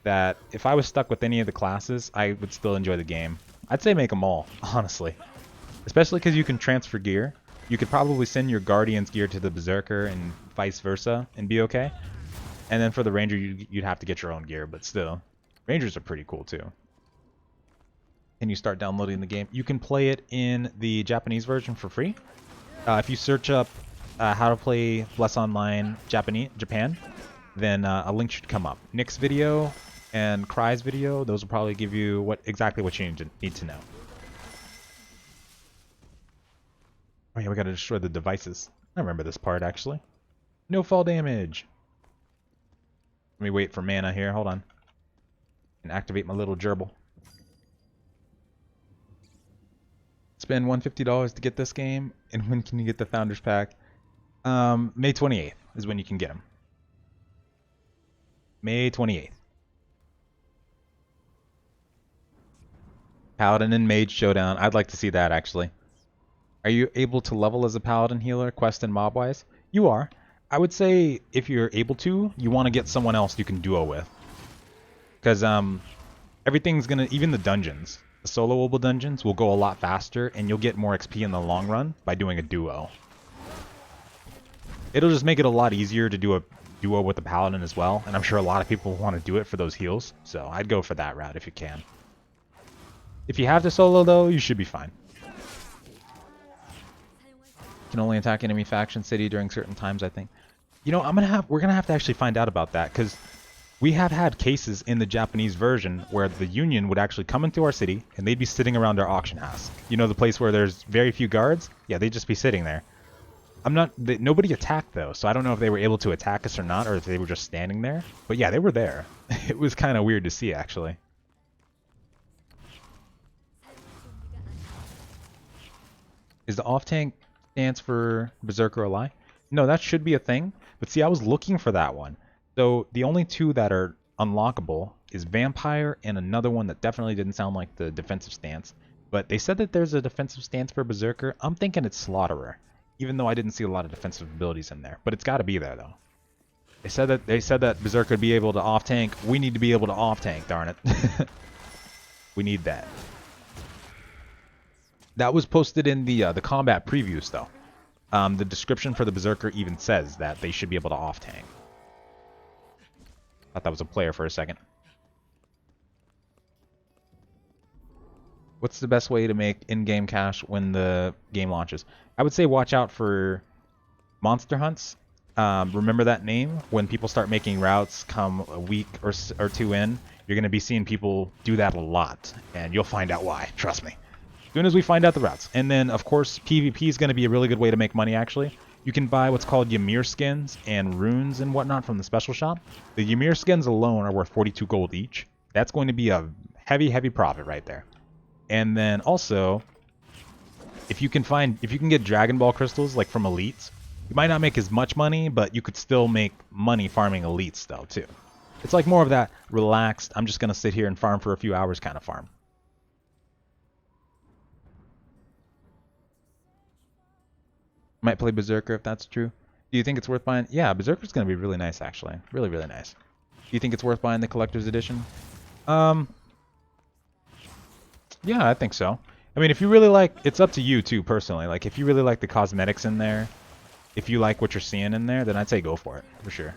that if I was stuck with any of the classes, I would still enjoy the game. I'd say make them all, honestly. Especially because you can transfer gear. You could probably send your Guardian's gear to the Berserker and vice versa and be okay. And then for the Ranger, you'd have to get your own gear, but still. Rangers are pretty cool too. Can you start downloading the game? You can play it in the Japanese version for free. If you search up how to play Bless Online Japan, then a link should come up. Nick's video and Cry's video, those will probably give you exactly what you need to know. Oh yeah, we gotta destroy the devices. I remember this part actually. No fall damage. Let me wait for mana here, hold on. And activate my little gerbil. Spend $150 to get this game, and when can you get the Founders Pack? May 28th is when you can get them. May 28th. Paladin and Mage Showdown. I'd like to see that, actually. Are you able to level as a Paladin healer, quest and mob-wise? You are. I would say, if you're able to, you want to get someone else you can duo with. Because, everything's gonna... Even the dungeons. The soloable dungeons will go a lot faster, and you'll get more XP in the long run by doing a duo. It'll just make it a lot easier to do a duo with the Paladin as well, and I'm sure a lot of people want to do it for those heals, so I'd go for that route if you can. If you have to solo though, you should be fine. Can only attack enemy faction city during certain times, I think. You know, we're gonna have to actually find out about that, because we have had cases in the Japanese version where the Union would actually come into our city and they'd be sitting around our auction house. You know, the place where there's very few guards? Yeah, they'd just be sitting there. Nobody attacked though, so I don't know if they were able to attack us or not, or if they were just standing there. But yeah, they were there. It was kind of weird to see, actually. Is the off-tank stance for Berserker a lie? No, that should be a thing. But see, I was looking for that one. So the only two that are unlockable is Vampire and another one that definitely didn't sound like the defensive stance. But they said that there's a defensive stance for Berserker. I'm thinking it's Slaughterer, even though I didn't see a lot of defensive abilities in there. But it's got to be there though. They said that Berserker would be able to off tank. We need to be able to off tank. Darn it. We need that. That was posted in the combat previews though. The description for the Berserker even says that they should be able to off tank. Thought that was a player for a second. What's the best way to make in-game cash when the game launches? I would say watch out for monster hunts. Remember that name? When people start making routes come a week or two in, you're going to be seeing people do that a lot. And you'll find out why. Trust me. As soon as we find out the routes. And then, of course, PvP is going to be a really good way to make money, actually. You can buy what's called Ymir skins and runes and whatnot from the special shop. The Ymir skins alone are worth 42 gold each. That's going to be a heavy, heavy profit right there. And then also, if you can get Dragon Ball crystals like from elites, you might not make as much money, but you could still make money farming elites though too. It's like more of that relaxed, I'm just gonna sit here and farm for a few hours kind of farm. Might play Berserker if that's true. Do you think it's worth buying? Yeah, Berserker's gonna be really nice actually. Really, really nice. Do you think it's worth buying the collector's edition? Yeah, I think so. I mean, if you really like, it's up to you too, personally. Like, if you really like the cosmetics in there, if you like what you're seeing in there, then I'd say go for it, for sure.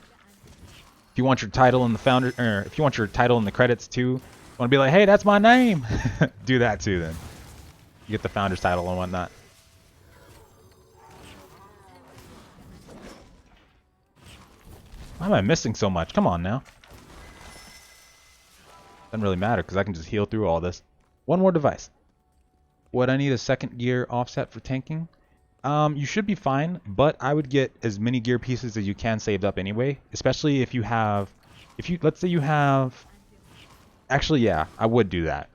If you want your title in the founder, or if you want your title in the credits too, you want to be like, hey, that's my name, do that too then. You get the founder's title and whatnot. Why am I missing so much? Come on now. Doesn't really matter because I can just heal through all this. One more device. Would I need a second gear offset for tanking? You should be fine, but I would get as many gear pieces as you can saved up anyway, especially if you have, let's say you have, actually yeah, I would do that.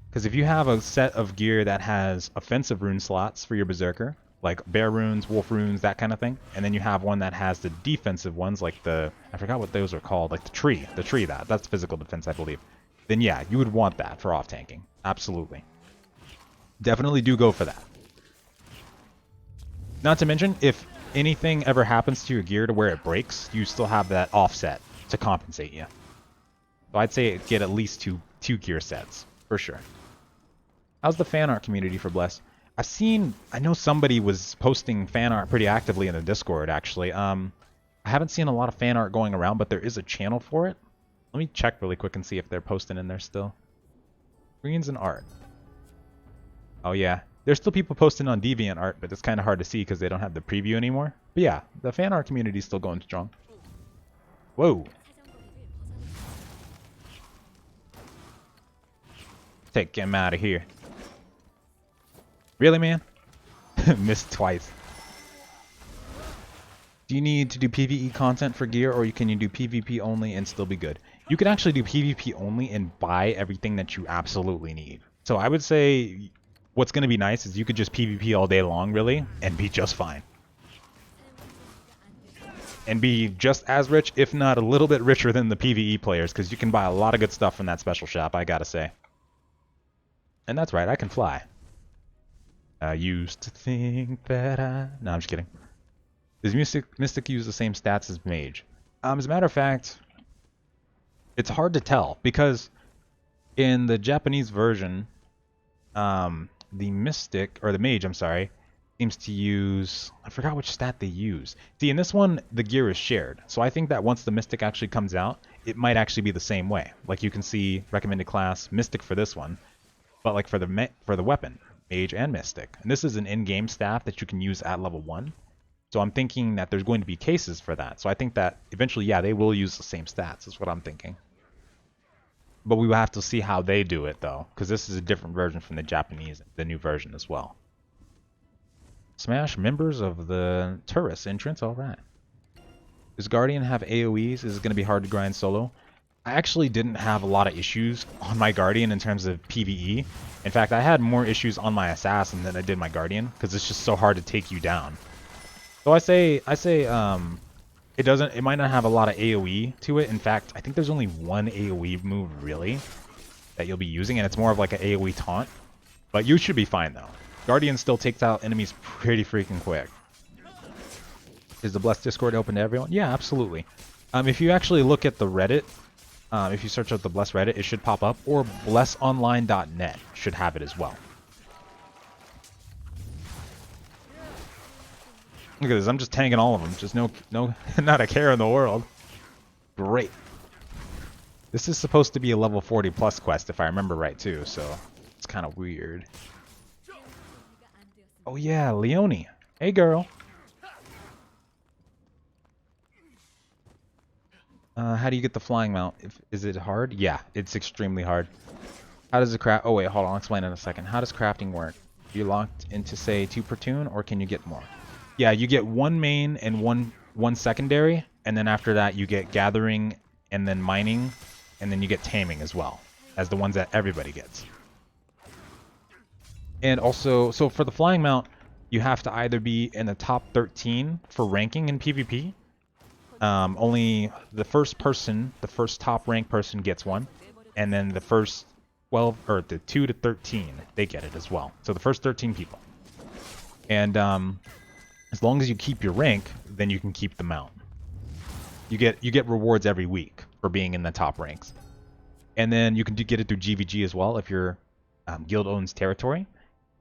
Because if you have a set of gear that has offensive rune slots for your Berserker, like bear runes, wolf runes, that kind of thing, and then you have one that has the defensive ones, like I forgot what those are called, like the tree, that's physical defense, I believe. Then yeah, you would want that for off tanking, absolutely. Definitely do go for that. Not to mention, if anything ever happens to your gear to where it breaks, you still have that offset to compensate you. So I'd say get at least two gear sets, for sure. How's the fan art community for Bless? I know somebody was posting fan art pretty actively in the Discord, actually. I haven't seen a lot of fan art going around, but there is a channel for it. Let me check really quick and see if they're posting in there still. Greens and art. Oh yeah, there's still people posting on DeviantArt, but it's kind of hard to see because they don't have the preview anymore. But yeah, the fan art community is still going strong. Whoa. Take him out of here. Really, man? Missed twice. Do you need to do PvE content for gear, or can you do PvP only and still be good? You can actually do PvP only and buy everything that you absolutely need. So I would say what's going to be nice is you could just PvP all day long, really, and be just fine. And be just as rich, if not a little bit richer than the PvE players, because you can buy a lot of good stuff from that special shop, I gotta say. And that's right, I can fly. I used to think that No, I'm just kidding. Does Mystic use the same stats as Mage? As a matter of fact, it's hard to tell, because in the Japanese version, the Mystic, or the Mage, I'm sorry, seems to use, I forgot which stat they use. See, in this one, the gear is shared. So I think that once the Mystic actually comes out, it might actually be the same way. Like you can see recommended class Mystic for this one, but like for the weapon, Mage and Mystic. And this is an in-game staff that you can use at level 1. So I'm thinking that there's going to be cases for that. So I think that eventually, yeah, they will use the same stats, is what I'm thinking. But we will have to see how they do it, though, because this is a different version from the Japanese, the new version as well. Smash members of the Turris entrance, alright. Does Guardian have AoEs? Is it going to be hard to grind solo? I actually didn't have a lot of issues on my Guardian in terms of PvE. In fact, I had more issues on my Assassin than I did my Guardian, because it's just so hard to take you down. So I say it might not have a lot of AoE to it. In fact, I think there's only one AoE move really that you'll be using, and it's more of like an AoE taunt. But you should be fine though. Guardian still takes out enemies pretty freaking quick. Is the Bless Discord open to everyone? Yeah, absolutely. If you actually look at the Reddit, if you search up the Bless Reddit, it should pop up, or blessonline.net should have it as well. Look at this, I'm just tanking all of them. Just no, not a care in the world. Great. This is supposed to be a level 40 plus quest, if I remember right, too, so it's kind of weird. Oh yeah, Leonie. Hey, girl. How do you get the flying mount? Is it hard? Yeah, it's extremely hard. How does the craft... Oh wait, hold on, I'll explain in a second. How does crafting work? You're locked into, say, 2 per tune, or can you get more? Yeah, you get 1 main and one secondary, and then after that you get gathering, and then mining, and then you get taming as well, as the ones that everybody gets. And also, so for the flying mount, you have to either be in the top 13 for ranking in PvP. Only the first top ranked person gets one, and then the first 12 or the 2 to 13 they get it as well. So the first 13 people. And as long as you keep your rank, then you can keep the mount. You get rewards every week for being in the top ranks, and then you can get it through GVG as well if your guild owns territory.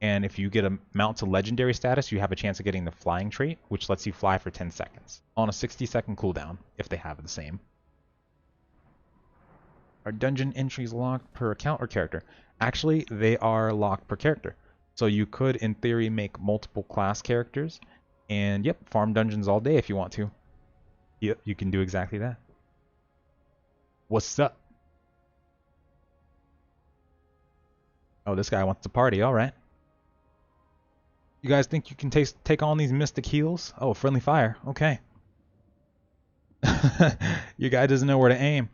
And if you get a mount to legendary status, you have a chance of getting the flying trait, which lets you fly for 10 seconds on a 60-second cooldown if they have the same. Are dungeon entries locked per account or character? Actually, they are locked per character. So you could, in theory, make multiple class characters and, yep, farm dungeons all day if you want to. Yep, you can do exactly that. What's up? Oh, this guy wants to party. All right. You guys think you can take on these mystic heals? Oh, friendly fire. Okay. Your guy doesn't know where to aim.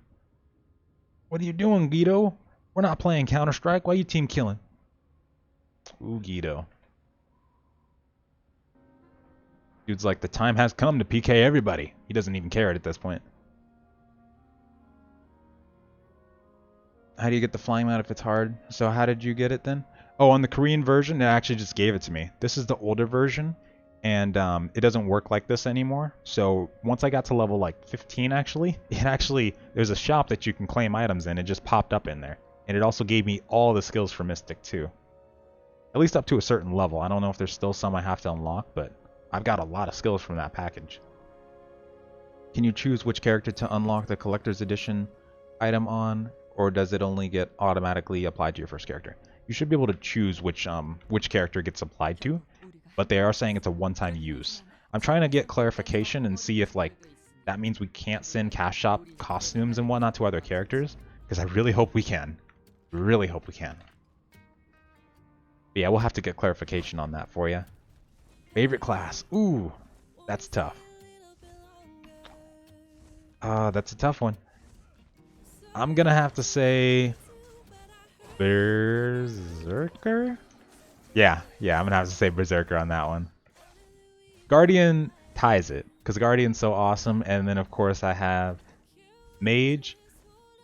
What are you doing, Guido? We're not playing Counter-Strike. Why are you team killing? Ooh, Guido. Dude's like, the time has come to PK everybody. He doesn't even care at this point. How do you get the flying mount if it's hard? So how did you get it then? Oh, on the Korean version, it actually just gave it to me. This is the older version, and it doesn't work like this anymore. So once I got to level like 15, there's a shop that you can claim items in. It just popped up in there, and it also gave me all the skills for Mystic too. At least up to a certain level. I don't know if there's still some I have to unlock, but I've got a lot of skills from that package. Can you choose which character to unlock the collector's edition item on, or does it only get automatically applied to your first character? You should be able to choose which character gets applied to, but they are saying it's a one-time use. I'm trying to get clarification and see if like that means we can't send cash shop costumes and whatnot to other characters, because I really hope we can. Really hope we can. But yeah, we'll have to get clarification on that for you. Favorite class? Ooh, that's tough. That's a tough one. I'm gonna have to say Berserker? Yeah, I'm gonna have to say Berserker on that one. Guardian ties it, because Guardian's so awesome, and then of course I have Mage.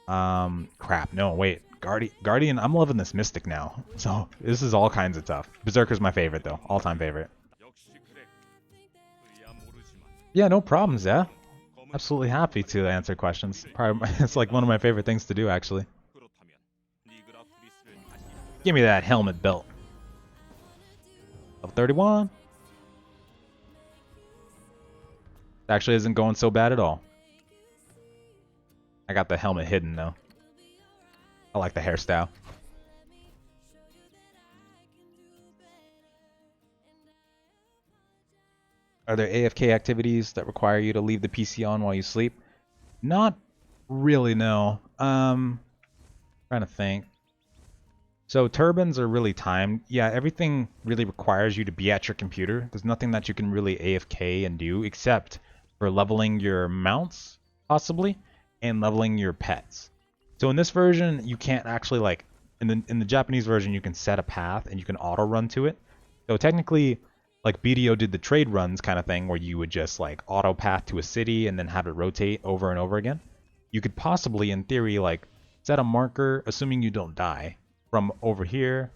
Crap, no, wait. Guardian, I'm loving this Mystic now, so this is all kinds of tough. Berserker's my favorite though, all-time favorite. Yeah, no problems, yeah. Absolutely happy to answer questions. Probably, it's like one of my favorite things to do, actually. Give me that helmet belt. Level 31. Actually isn't going so bad at all. I got the helmet hidden though. I like the hairstyle. Are there AFK activities that require you to leave the PC on while you sleep? Not really, no. Trying to think. So turbines are really timed. Yeah, everything really requires you to be at your computer. There's nothing that you can really AFK and do except for leveling your mounts, possibly, and leveling your pets. So in this version, you can't actually like in the Japanese version, you can set a path and you can auto run to it. So technically, like BDO did the trade runs kind of thing where you would just like auto path to a city and then have it rotate over and over again. You could possibly, in theory, like set a marker, assuming you don't die, from over here,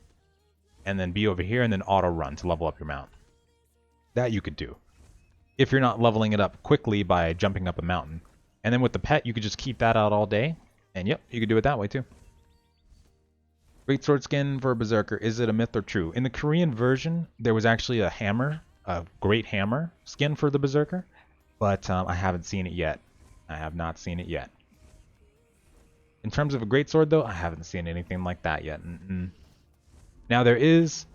and then be over here, and then auto run to level up your mount. That you could do. If you're not leveling it up quickly by jumping up a mountain. And then with the pet, you could just keep that out all day. And yep, you could do it that way too. Great sword skin for Berserker. Is it a myth or true? In the Korean version, there was actually a hammer, a great hammer skin for the Berserker. But I haven't seen it yet. I have not seen it yet. In terms of a greatsword, though, I haven't seen anything like that yet. Now, there is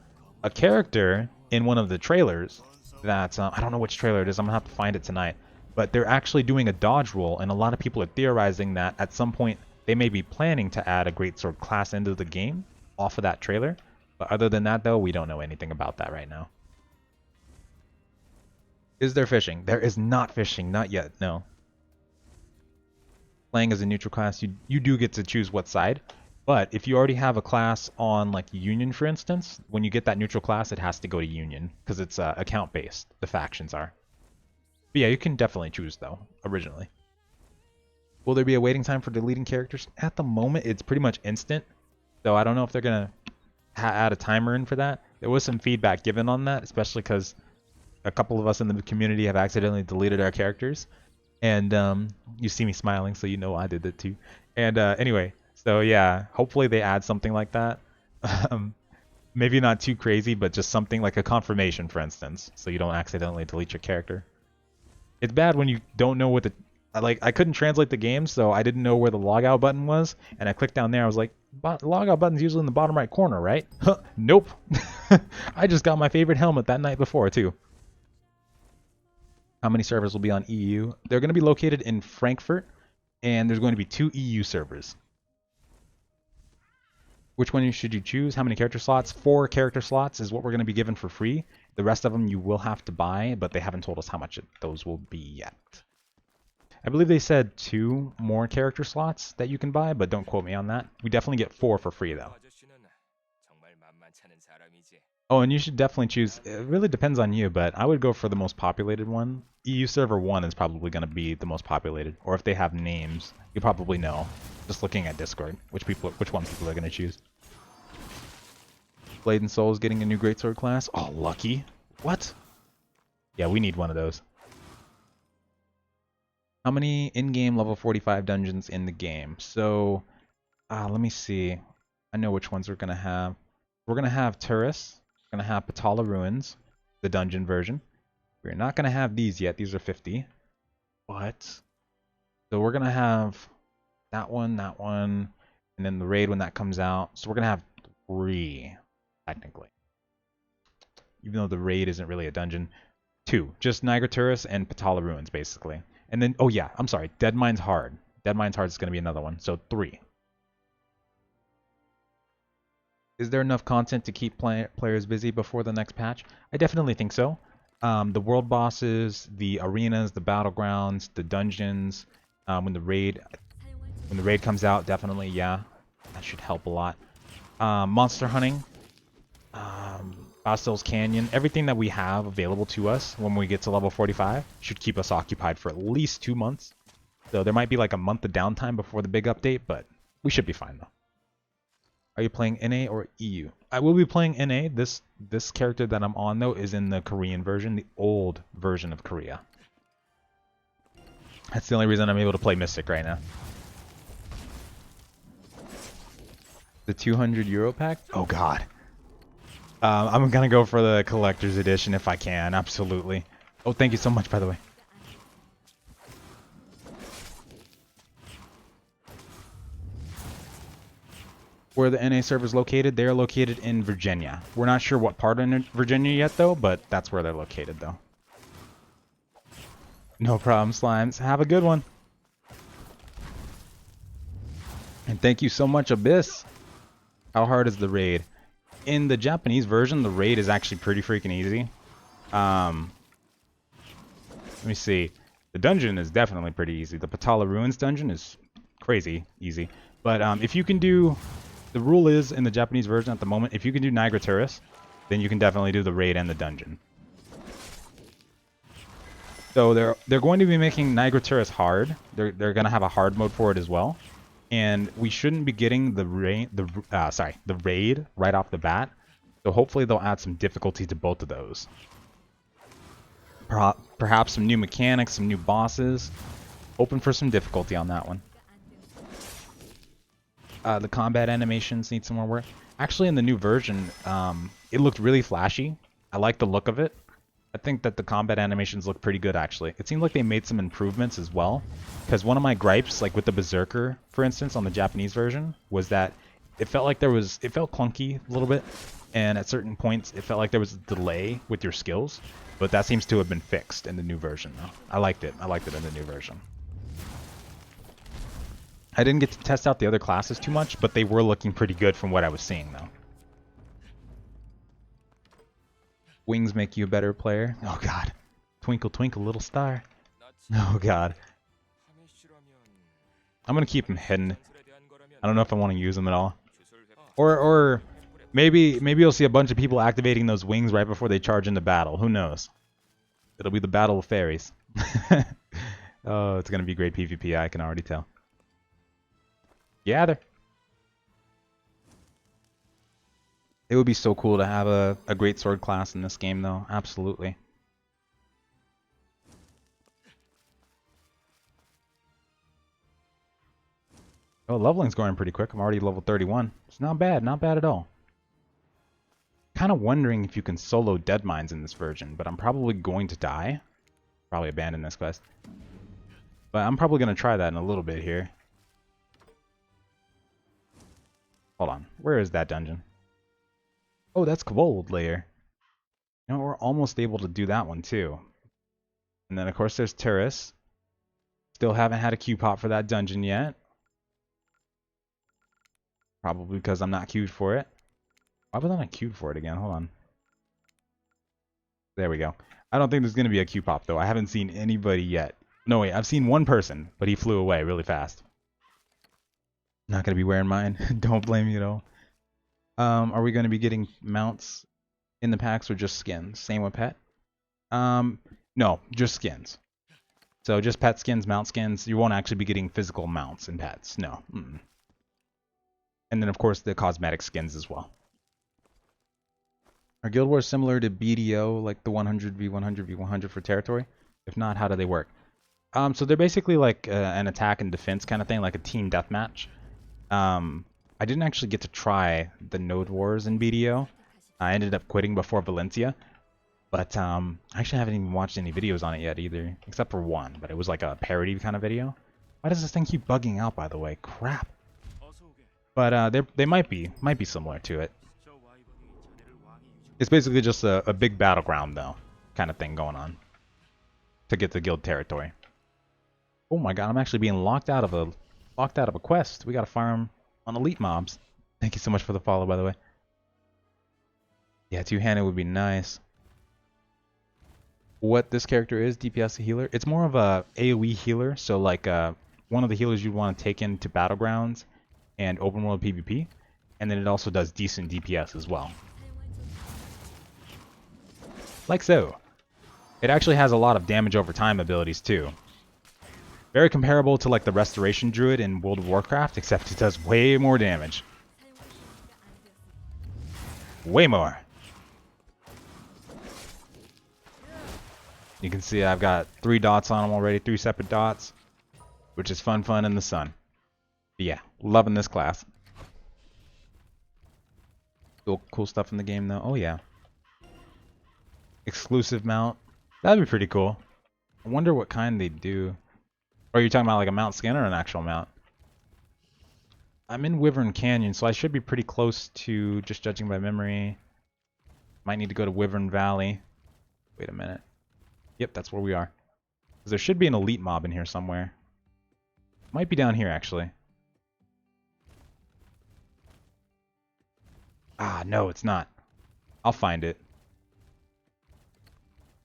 a character in one of the trailers that, I don't know which trailer it is, I'm going to have to find it tonight, but they're actually doing a dodge roll, and a lot of people are theorizing that at some point they may be planning to add a greatsword class into the game off of that trailer. But other than that, though, we don't know anything about that right now. Is there fishing? There is not fishing, not yet, no. Playing as a neutral class, you do get to choose what side. But if you already have a class on like Union, for instance, when you get that neutral class, it has to go to Union because it's account-based, the factions are. But yeah, you can definitely choose, though, originally. Will there be a waiting time for deleting characters? At the moment, it's pretty much instant. So I don't know if they're going to add a timer in for that. There was some feedback given on that, especially because a couple of us in the community have accidentally deleted our characters. And you see me smiling, so you know I did it too. And anyway, so yeah, hopefully they add something like that. Maybe not too crazy, but just something like a confirmation, for instance, so you don't accidentally delete your character. It's bad when you don't know what the... I couldn't translate the game, so I didn't know where the logout button was, and I clicked down there. I was like, logout button's usually in the bottom right corner, right? Nope. I just got my favorite helmet that night before, too. How many servers will be on EU? They're going to be located in Frankfurt, and there's going to be 2 EU servers. Which one should you choose? How many character slots? 4 character slots is what we're going to be given for free. The rest of them you will have to buy, but they haven't told us how much those will be yet. I believe they said 2 more character slots that you can buy, but don't quote me on that. We definitely get 4 for free, though. Oh, and you should definitely choose... It really depends on you, but I would go for the most populated one. EU Server 1 is probably going to be the most populated. Or if they have names, you probably know. Just looking at Discord, which one people are going to choose. Blade and Soul is getting a new greatsword class. Oh, lucky. What? Yeah, we need one of those. How many in-game level 45 dungeons in the game? So, let me see. I know which ones we're going to have. We're going to have Turris. We're going to have Patala Ruins, the dungeon version. We're not going to have these yet. These are 50. But, so we're going to have that one, and then the raid when that comes out. So we're going to have 3, technically. Even though the raid isn't really a dungeon. 2, just Niagara Turris and Patala Ruins, basically. And then, oh yeah, I'm sorry, Dead Mind's Hard. Dead Mind's Hard is going to be another one, so 3. Is there enough content to keep players busy before the next patch? I definitely think so. The world bosses, the arenas, the battlegrounds, the dungeons, when the raid comes out, definitely, yeah, that should help a lot. Monster hunting, Bastil's Canyon, everything that we have available to us when we get to level 45 should keep us occupied for at least 2 months. So there might be like a month of downtime before the big update, but we should be fine though. Are you playing NA or EU? I will be playing NA. This character that I'm on though is in the Korean version, the old version of Korea. That's the only reason I'm able to play Mystic right now. The 200 euro pack? Oh god. I'm gonna go for the collector's edition if I can, absolutely. Oh, thank you so much, by the way. Where the NA servers located? They are located in Virginia. We're not sure what part of Virginia yet, though, but that's where they're located, though. No problem, Slimes. Have a good one. And thank you so much, Abyss. How hard is the raid? In the Japanese version, the raid is actually pretty freaking easy. Let me see. The dungeon is definitely pretty easy. The Patala Ruins dungeon is crazy easy. But if you can do... The rule is, in the Japanese version at the moment, if you can do Niagara Turris, then you can definitely do the raid and the dungeon. So they're going to be making Niagara Turris hard. They're going to have a hard mode for it as well. And we shouldn't be getting the raid right off the bat. So hopefully they'll add some difficulty to both of those. Perhaps some new mechanics, some new bosses. Open for some difficulty on that one. The combat animations need some more work. Actually, in the new version, it looked really flashy. I like the look of it. I think that the combat animations look pretty good, actually. It seemed like they made some improvements as well. Because one of my gripes, like with the Berserker, for instance, on the Japanese version, was that it felt like it felt clunky a little bit. and at certain points it felt like there was a delay with your skills, but that seems to have been fixed in the new version though. I liked it in the new version. I didn't get to test out the other classes too much, but they were looking pretty good from what I was seeing though. Wings make you a better player. Oh god. Twinkle twinkle little star. Oh god. I'm gonna keep him hidden. I don't know if I want to use him at all. Or maybe you'll see a bunch of people activating those wings right before they charge into battle. Who knows? It'll be the battle of fairies. Oh, it's gonna be great PvP, I can already tell. Gather. It would be so cool to have a great sword class in this game though, absolutely. Oh, leveling's going pretty quick. I'm already level 31. It's not bad at all. Kind of wondering if you can solo dead mines in this version, but I'm probably going to die. Probably abandon this quest. But I'm probably going to try that in a little bit here. Hold on. Where is that dungeon? Oh, that's Kobold Lair. You know, we're almost able to do that one too. And then of course there's Turris. Still haven't had a queue pop for that dungeon yet. Probably because I'm not queued for it. Why was I not queued for it again? Hold on. There we go. I don't think there's going to be a queue pop though. I haven't seen anybody yet. No, wait. I've seen one person, but he flew away really fast. Not going to be wearing mine. Don't blame me at all. Are we going to be getting mounts in the packs or just skins? Same with pet? No, just skins. So just pet skins, mount skins. You won't actually be getting physical mounts and pets. No. Mm-mm. And then, of course, the cosmetic skins as well. Are Guild Wars similar to BDO, like the 100v100v100 for territory? If not, how do they work? So they're basically like an attack and defense kind of thing, like a team deathmatch. I didn't actually get to try the Node Wars in BDO. I ended up quitting before Valencia. But I actually haven't even watched any videos on it yet either, except for one. But it was like a parody kind of video. Why does this thing keep bugging out, by the way? Crap. But they might be similar to it. It's basically just a big battleground though, kind of thing going on to get the guild territory. Oh my god, I'm actually being locked out of a quest. We gotta farm on elite mobs. Thank you so much for the follow, by the way. Yeah, two-handed would be nice. What this character is, DPS healer, it's more of a AoE healer, so like one of the healers you'd want to take into battlegrounds and open world PvP, and then it also does decent DPS as well. Like so. It actually has a lot of damage over time abilities too. Very comparable to like the Restoration Druid in World of Warcraft, except it does way more damage. Way more. You can see I've got 3 dots on them already, 3 separate dots, which is fun in the sun. But yeah, loving this class. Cool stuff in the game though. Oh yeah. Exclusive mount. That'd be pretty cool. I wonder what kind they do. Or are you talking about like a mount skin or an actual mount? I'm in Wyvern Canyon, so I should be pretty close to, just judging by memory. Might need to go to Wyvern Valley. Wait a minute. Yep, that's where we are. 'Cause there should be an elite mob in here somewhere. Might be down here, actually. Ah, no, it's not. I'll find it.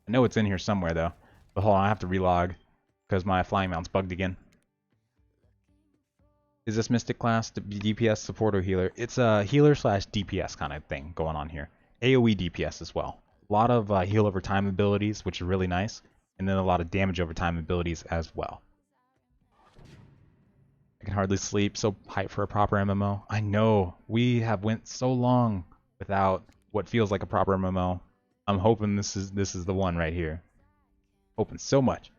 I know it's in here somewhere, though. But hold on, I have to relog, because my flying mount's bugged again. Is this Mystic class the DPS support or healer? It's a healer slash DPS kind of thing going on here. AoE DPS as well. A lot of heal over time abilities, which are really nice. And then a lot of damage over time abilities as well. I can hardly sleep, so hyped for a proper MMO. I know, we have went so long without what feels like a proper MMO. I'm hoping this is the one right here. Hoping so much.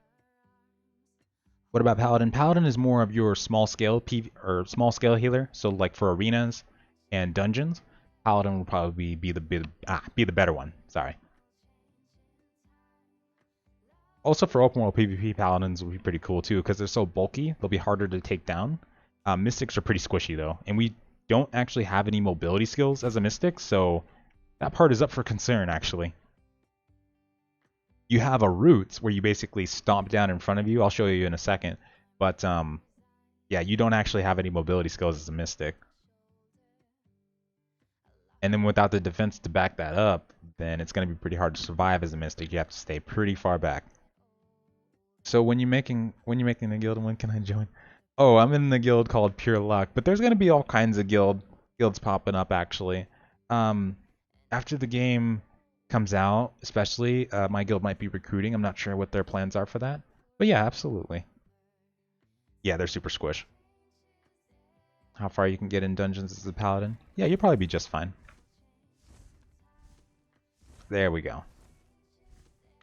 What about Paladin? Paladin is more of your small scale small scale healer. So like for arenas and dungeons, Paladin will probably be the better one. Sorry. Also for open world PvP, Paladins will be pretty cool too because they're so bulky. They'll be harder to take down. Mystics are pretty squishy though, and we don't actually have any mobility skills as a Mystic, so That part is up for concern, actually. You have a roots where you basically stomp down in front of you. I'll show you in a second. But yeah, you don't actually have any mobility skills as a mystic. And then without the defense to back that up, then it's going to be pretty hard to survive as a mystic. You have to stay pretty far back. So when you're making the guild, and when can I join? Oh, I'm in the guild called Pure Luck, but there's going to be all kinds of guilds popping up actually. After the game comes out, especially, my guild might be recruiting. I'm not sure what their plans are for that. But yeah, absolutely. Yeah, they're super squish. How far you can get in dungeons as a paladin? Yeah, you'll probably be just fine. There we go.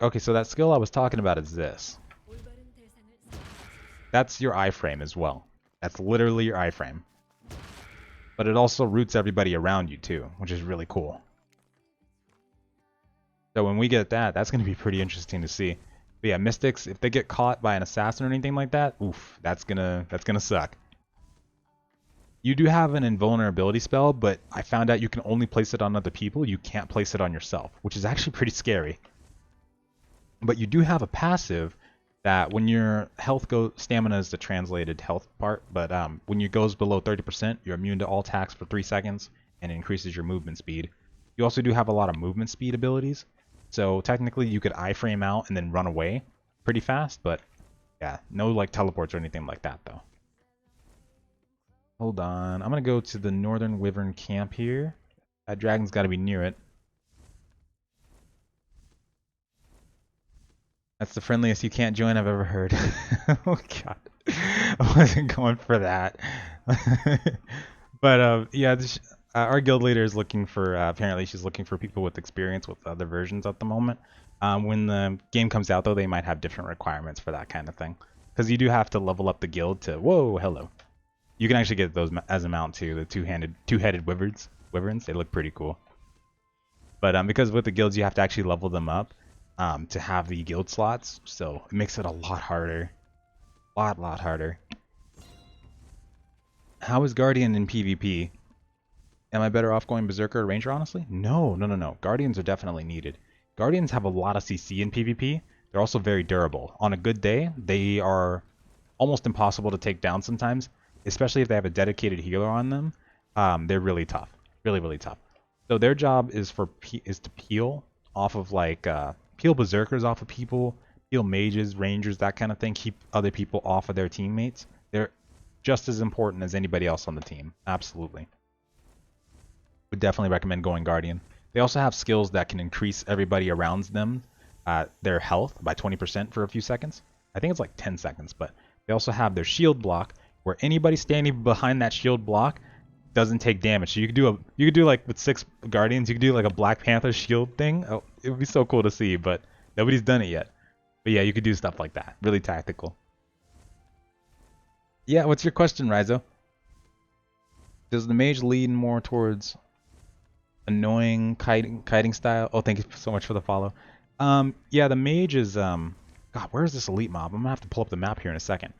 Okay, so that skill I was talking about is this. That's your iframe as well. That's literally your iframe. But it also roots everybody around you too, which is really cool. So when we get that, that's going to be pretty interesting to see. But yeah, mystics, if they get caught by an assassin or anything like that, oof, that's gonna suck. You do have an invulnerability spell, but I found out you can only place it on other people. You can't place it on yourself, which is actually pretty scary. But you do have a passive that when your health goes, stamina is the translated health part, but when it goes below 30%, you're immune to all attacks for 3 seconds, and it increases your movement speed. You also do have a lot of movement speed abilities, so technically you could iframe out and then run away pretty fast, but yeah, no like teleports or anything like that though. Hold on, I'm gonna go to the Northern Wyvern camp here. That dragon's gotta be near it. That's the friendliest you can't join I've ever heard. Oh god. I wasn't going for that. But yeah, our guild leader is looking for, apparently she's looking for people with experience with other versions at the moment. When the game comes out though, they might have different requirements for that kind of thing. Because you do have to level up the guild to, whoa, hello. You can actually get those as a mount too, the two-headed wyverns. They look pretty cool. But because with the guilds you have to actually level them up to have the guild slots, so it makes it a lot harder. Lot harder. How is Guardian in PvP? Am I better off going Berserker or Ranger, honestly? No. Guardians are definitely needed. Guardians have a lot of CC in PvP. They're also very durable. On a good day, they are almost impossible to take down sometimes, especially if they have a dedicated healer on them. They're really tough. Really tough. So their job is to peel off of peel Berserkers off of people, peel mages, rangers, that kind of thing, keep other people off of their teammates. They're just as important as anybody else on the team. Absolutely. Would definitely recommend going Guardian. They also have skills that can increase everybody around them their health by 20% for a few seconds. I think it's like 10 seconds, but they also have their shield block where anybody standing behind that shield block doesn't take damage. So you could do like with 6 Guardians, you could do like a Black Panther shield thing. Oh, it would be so cool to see, but nobody's done it yet. But yeah, you could do stuff like that. Really tactical. Yeah, what's your question, Rizo? Does the mage lean more towards annoying kiting style? Oh, thank you so much for the follow. Yeah, the mage is God, where is this elite mob? I'm gonna have to pull up the map here in a second.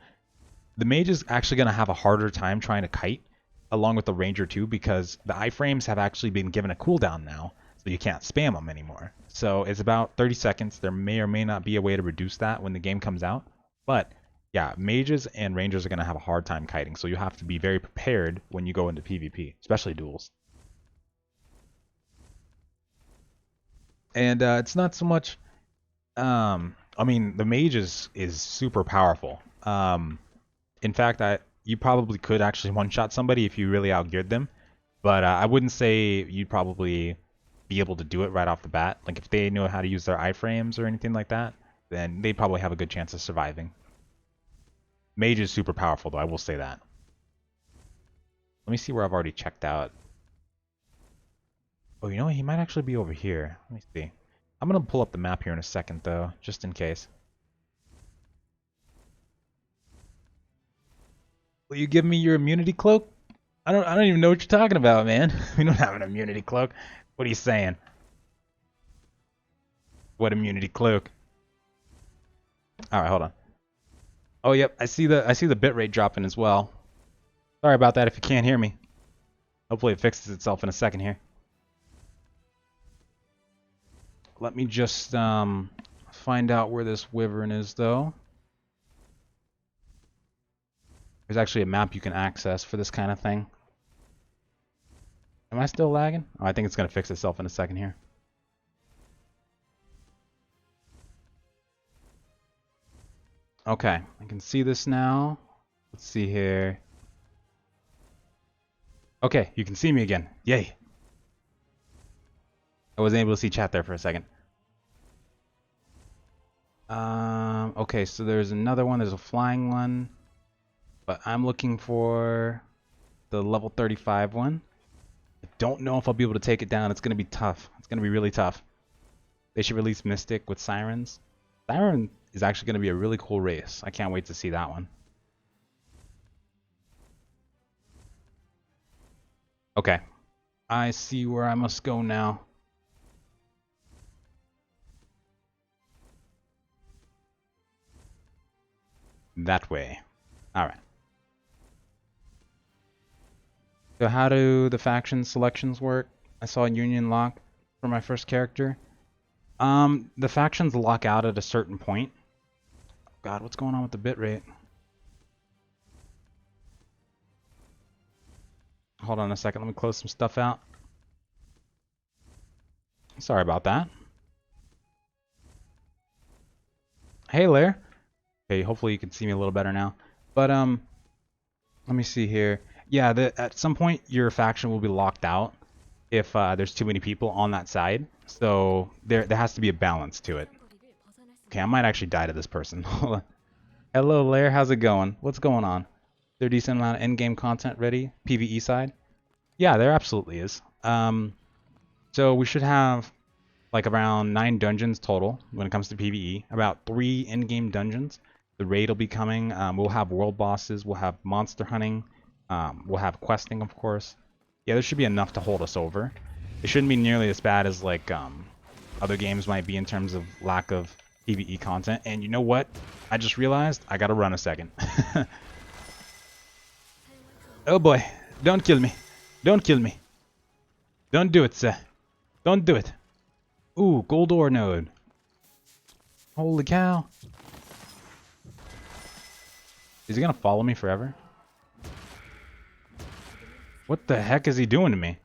The mage is actually gonna have a harder time trying to kite, along with the ranger too, because the iframes have actually been given a cooldown now, so you can't spam them anymore. So it's about 30 seconds. There may or may not be a way to reduce that when the game comes out, but yeah, mages and rangers are gonna have a hard time kiting, so you have to be very prepared when you go into PvP, especially duels. And it's not so much. I mean, the mage is super powerful. In fact, you probably could actually one-shot somebody if you really outgeared them, but I wouldn't say you'd probably be able to do it right off the bat. Like if they know how to use their iframes or anything like that, then they probably have a good chance of surviving. Mage is super powerful, though. I will say that. Let me see where I've already checked out. Oh, you know what? He might actually be over here. Let me see. I'm gonna pull up the map here in a second, though, just in case. Will you give me your immunity cloak? I don't even know what you're talking about, man. We don't have an immunity cloak. What are you saying? What immunity cloak? All right, hold on. Oh, yep. I see the bitrate dropping as well. Sorry about that if you can't hear me. Hopefully it fixes itself in a second here. Let me just find out where this wyvern is, though. There's actually a map you can access for this kind of thing. Am I still lagging? Oh, I think it's going to fix itself in a second here. Okay, I can see this now. Let's see here. Okay, you can see me again. Yay. I wasn't able to see chat there for a second. Okay, so there's another one. There's a flying one. But I'm looking for the level 35 one. I don't know if I'll be able to take it down. It's going to be tough. It's going to be really tough. They should release Mystic with Sirens. Siren is actually going to be a really cool race. I can't wait to see that one. Okay. I see where I must go now. That way. Alright. So how do the faction selections work? I saw Union lock for my first character. The factions lock out at a certain point. God, what's going on with the bitrate? Hold on a second, let me close some stuff out. Sorry about that. Hey, Lair. Okay, hopefully you can see me a little better now. But, let me see here. Yeah, at some point your faction will be locked out if there's too many people on that side. So there has to be a balance to it. Okay, I might actually die to this person. Hello, Lair. How's it going? What's going on? There a decent amount of endgame content ready? PvE side? Yeah, there absolutely is. So we should have like around 9 dungeons total when it comes to PvE. About 3 in-game dungeons. The raid will be coming. We'll have world bosses. We'll have monster hunting. We'll have questing, of course. Yeah, there should be enough to hold us over. It shouldn't be nearly as bad as like other games might be in terms of lack of PvE content. And you know what? I just realized I gotta run a second. Oh boy, don't kill me. Don't kill me. Don't do it, sir. Don't do it. Ooh, gold ore node. Holy cow. Is he gonna follow me forever? What the heck is he doing to me?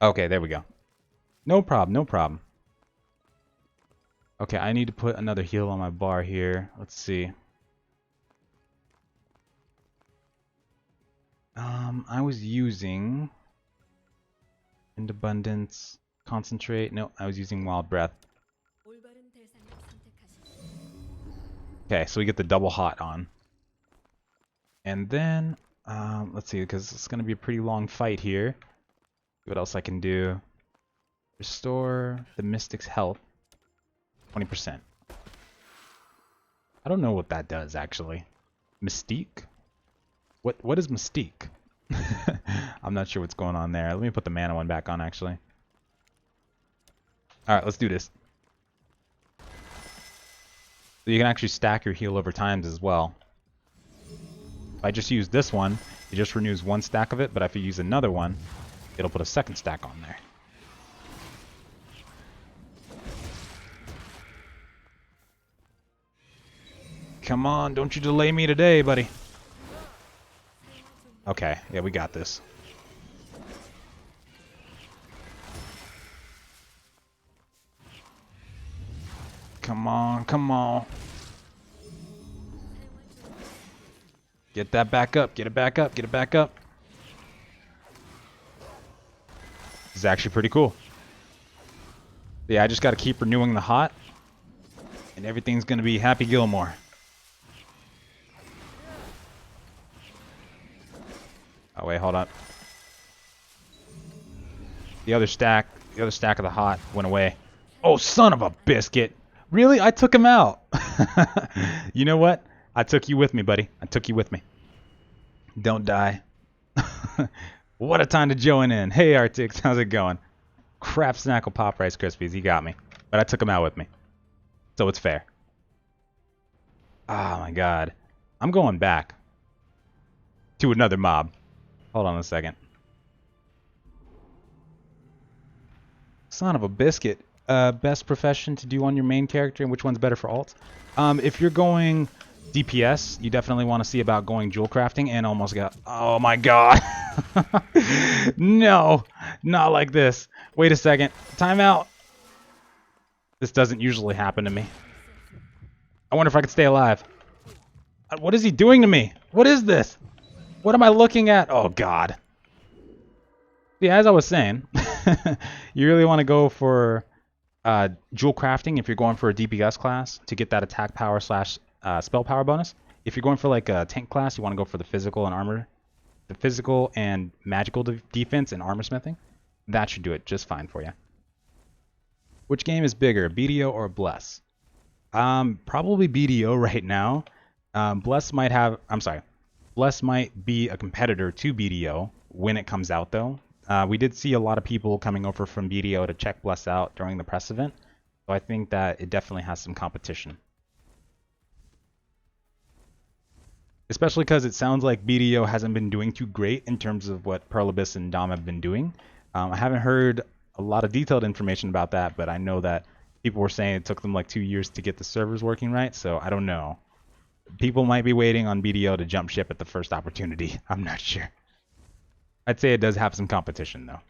Okay, there we go. No problem, no problem. Okay, I need to put another heal on my bar here. Let's see. I was using End Abundance, Concentrate. No, I was using Wild Breath. Okay, so we get the double hot on. And then, let's see, because it's going to be a pretty long fight here. What else I can do? Restore the Mystic's health. 20%. I don't know what that does, actually. Mystique? What is Mystique? I'm not sure what's going on there. Let me put the mana one back on, actually. Alright, let's do this. So you can actually stack your heal over times as well. If I just use this one, it just renews 1 stack of it, but if you use another one, it'll put a 2nd stack on there. Come on, don't you delay me today, buddy. Okay, yeah, we got this. Come on, come on. Get that back up, get it back up, get it back up. This is actually pretty cool. Yeah, I just gotta keep renewing the hot, and everything's gonna be Happy Gilmore. Oh wait, hold up. The other stack of the hot went away. Oh, son of a biscuit! Really? I took him out! You know what? I took you with me, buddy. I took you with me. Don't die. What a time to join in. Hey, Artix, how's it going? Crap Snackle Pop Rice Krispies, he got me. But I took him out with me. So it's fair. Oh my god. I'm going back. To another mob. Hold on a second. Son of a biscuit. Best profession to do on your main character and which one's better for alt? If you're going DPS, you definitely want to see about going jewel crafting and almost got... Oh my god. No, not like this. Wait a second. Timeout. This doesn't usually happen to me. I wonder if I could stay alive. What is he doing to me? What is this? What am I looking at? Oh god. Yeah, as I was saying, you really want to go for jewel crafting if you're going for a DPS class to get that attack power slash spell power bonus. If you're going for like a tank class, you want to go for the physical and armor, the physical and magical defense and armor smithing. That should do it just fine for you. Which game is bigger, BDO or Bless? Probably BDO right now. Bless might be a competitor to BDO when it comes out though. We did see a lot of people coming over from BDO to check Bless out during the press event, so I think that it definitely has some competition. Especially because it sounds like BDO hasn't been doing too great in terms of what Pearl Abyss and Dom have been doing. I haven't heard a lot of detailed information about that, but I know that people were saying it took them like 2 years to get the servers working right, so I don't know. People might be waiting on BDO to jump ship at the first opportunity. I'm not sure. I'd say it does have some competition though,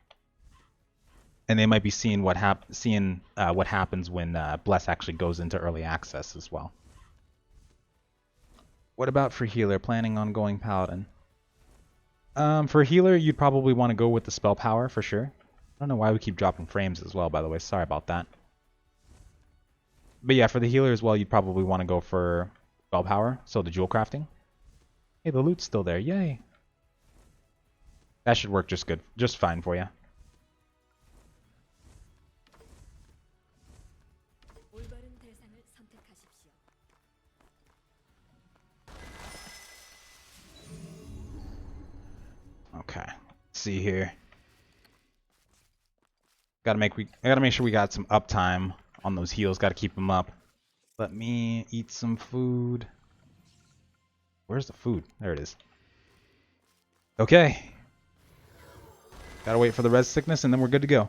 and they might be seeing what happens when Bless actually goes into early access as well. What about for healer? Planning on going Paladin? For healer, you'd probably want to go with the spell power for sure. I don't know why we keep dropping frames as well, by the way. Sorry about that. But yeah, for the healer as well, you'd probably want to go for spell power, so the jewel crafting. Hey, the loot's still there. Yay. That should work just fine for you. Okay, let's see here. I gotta make sure we got some uptime on those heals. Gotta keep them up. Let me eat some food. Where's the food? There it is. Okay. Gotta wait for the res sickness and then we're good to go.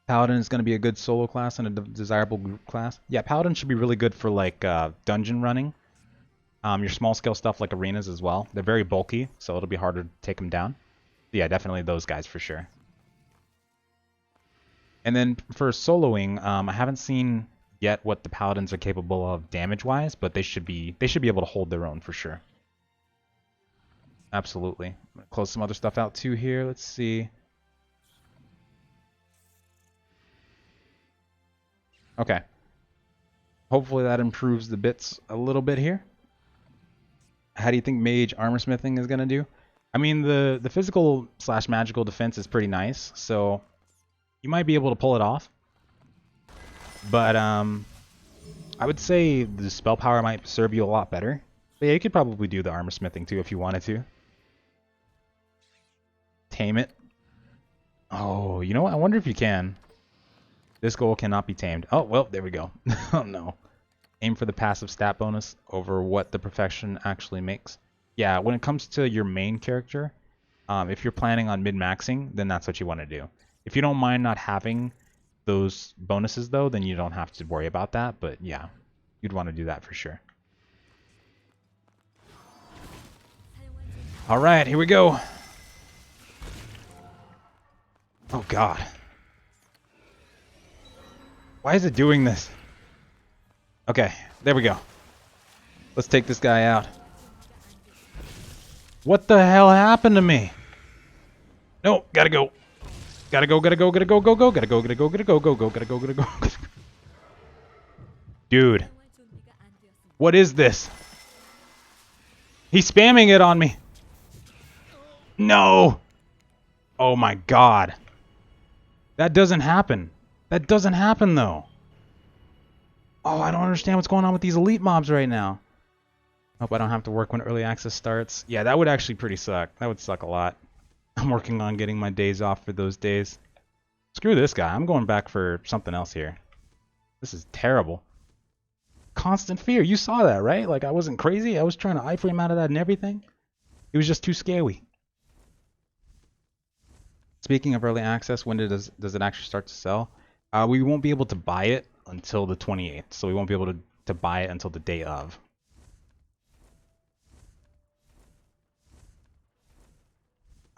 Paladin is going to be a good solo class and a desirable group class. Yeah, Paladin should be really good for like dungeon running. Your small scale stuff like arenas as well. They're very bulky, so it'll be harder to take them down. Yeah, definitely those guys for sure. And then for soloing, I haven't seen yet what the Paladins are capable of damage-wise, but they should be able to hold their own for sure. Absolutely. I'm gonna close some other stuff out too here. Let's see. Okay. Hopefully that improves the bits a little bit here. How do you think mage armor smithing is gonna do? I mean, the physical slash magical defense is pretty nice, so you might be able to pull it off. But I would say the spell power might serve you a lot better. But yeah, you could probably do the armor smithing too if you wanted to. Tame it. Oh, you know what? I wonder if you can. This goal cannot be tamed. Oh, well, there we go. Oh, no. Aim for the passive stat bonus over what the profession actually makes. Yeah, when it comes to your main character, if you're planning on min-maxing, then that's what you want to do. If you don't mind not having those bonuses, though, then you don't have to worry about that. But yeah, you'd want to do that for sure. All right, here we go. Oh, God. Why is it doing this? Okay, there we go. Let's take this guy out. What the hell happened to me? No, gotta go. Gotta go, gotta go, gotta go, go, go, gotta go, gotta go, gotta go, go, go, gotta go, gotta go. Dude. What is this? He's spamming it on me. No. Oh my God. That doesn't happen. That doesn't happen though. Oh, I don't understand what's going on with these elite mobs right now. Hope I don't have to work when early access starts. Yeah, that would actually pretty suck. That would suck a lot. I'm working on getting my days off for those days. Screw this guy. I'm going back for something else here. This is terrible. Constant fear. You saw that, right? Like, I wasn't crazy. I was trying to iframe out of that and everything. It was just too scary. Speaking of early access, when does it actually start to sell? We won't be able to buy it until the 28th, so we won't be able to buy it until the day of.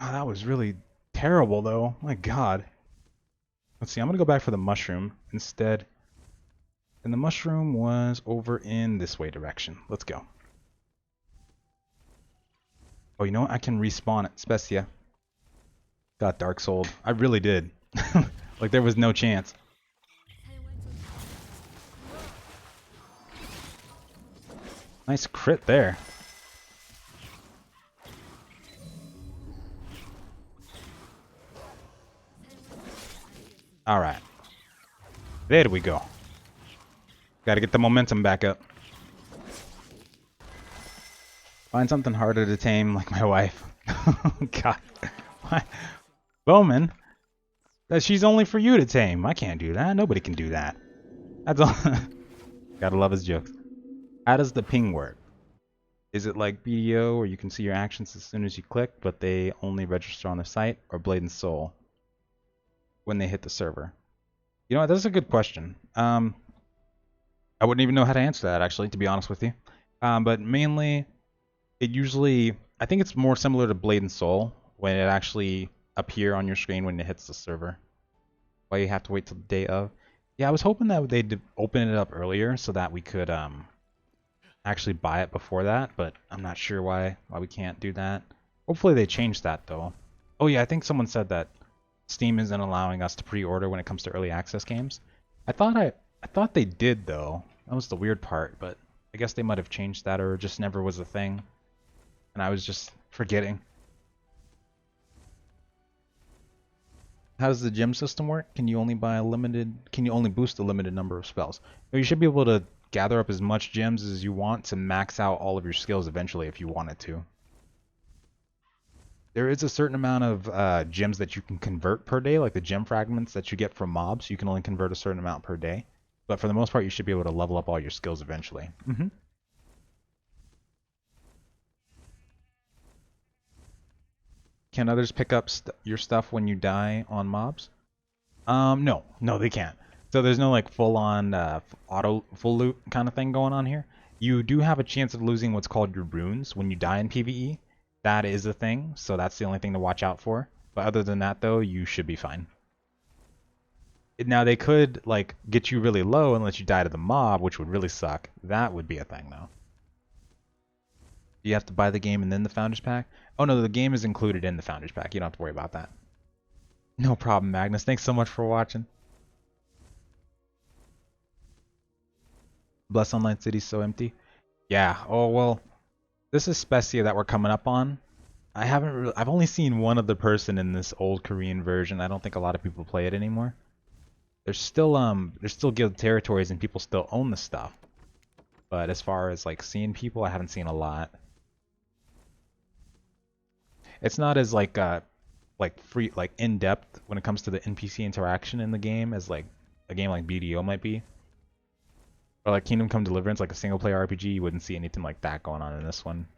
Oh, that was really terrible, though. My God. Let's see. I'm gonna go back for the mushroom instead. And the mushroom was over in this way direction. Let's go. Oh, you know what? I can respawn it. Specia. Got Dark Souled. I really did. Like there was no chance. Nice crit there. Alright. There we go. Gotta get the momentum back up. Find something harder to tame like my wife. God. Bowman? She's only for you to tame. I can't do that. Nobody can do that. That's all. Gotta love his jokes. How does the ping work? Is it like BDO where you can see your actions as soon as you click, but they only register on the site, or Blade and Soul when they hit the server? You know what? That's a good question. I wouldn't even know how to answer that, actually, to be honest with you. But mainly, it usually, I think it's more similar to Blade and Soul when it actually appear on your screen when it hits the server. Why you have to wait till the day of? Yeah, I was hoping that they'd open it up earlier so that we could actually buy it before that, but I'm not sure why we can't do that. Hopefully they change that though. Oh yeah, I think someone said that Steam isn't allowing us to pre-order when it comes to early access games. I thought they did though. That was the weird part, but I guess they might have changed that or it just never was a thing. And I was just forgetting. How does the gem system work? Can you only boost a limited number of spells? You should be able to gather up as much gems as you want to max out all of your skills eventually if you wanted to. There is a certain amount of gems that you can convert per day, like the gem fragments that you get from mobs. You can only convert a certain amount per day. But for the most part, you should be able to level up all your skills eventually. Can others pick up your stuff when you die on mobs? No, they can't. So there's no like full-on full loot kind of thing going on here. You do have a chance of losing what's called your runes when you die in PvE. That is a thing, so that's the only thing to watch out for. But other than that, though, you should be fine. Now they could like get you really low and let you die to the mob, which would really suck. That would be a thing, though. You have to buy the game and then the Founders Pack? Oh no, the game is included in the Founders Pack. You don't have to worry about that. No problem, Magnus. Thanks so much for watching. Bless Online City's so empty. Yeah. Oh well. This is Specia that we're coming up on. I've only seen one other person in this old Korean version. I don't think a lot of people play it anymore. There's still guild territories and people still own the stuff. But as far as like seeing people, I haven't seen a lot. It's not as like free like in depth when it comes to the NPC interaction in the game as like a game like BDO might be. Or like Kingdom Come Deliverance, like a single player RPG, you wouldn't see anything like that going on in this one.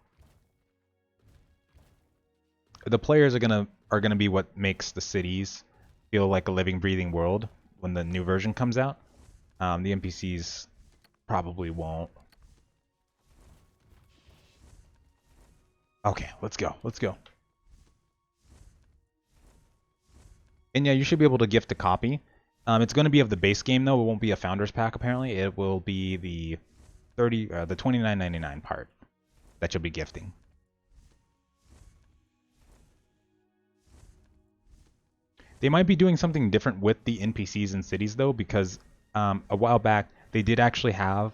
The players are gonna be what makes the cities feel like a living, breathing world when the new version comes out. The NPCs probably won't. Okay, let's go. And yeah, you should be able to gift a copy. It's going to be of the base game though. It won't be a Founders Pack apparently. It will be the the $29.99 part that you'll be gifting. They might be doing something different with the NPCs and cities though, because a while back they did actually have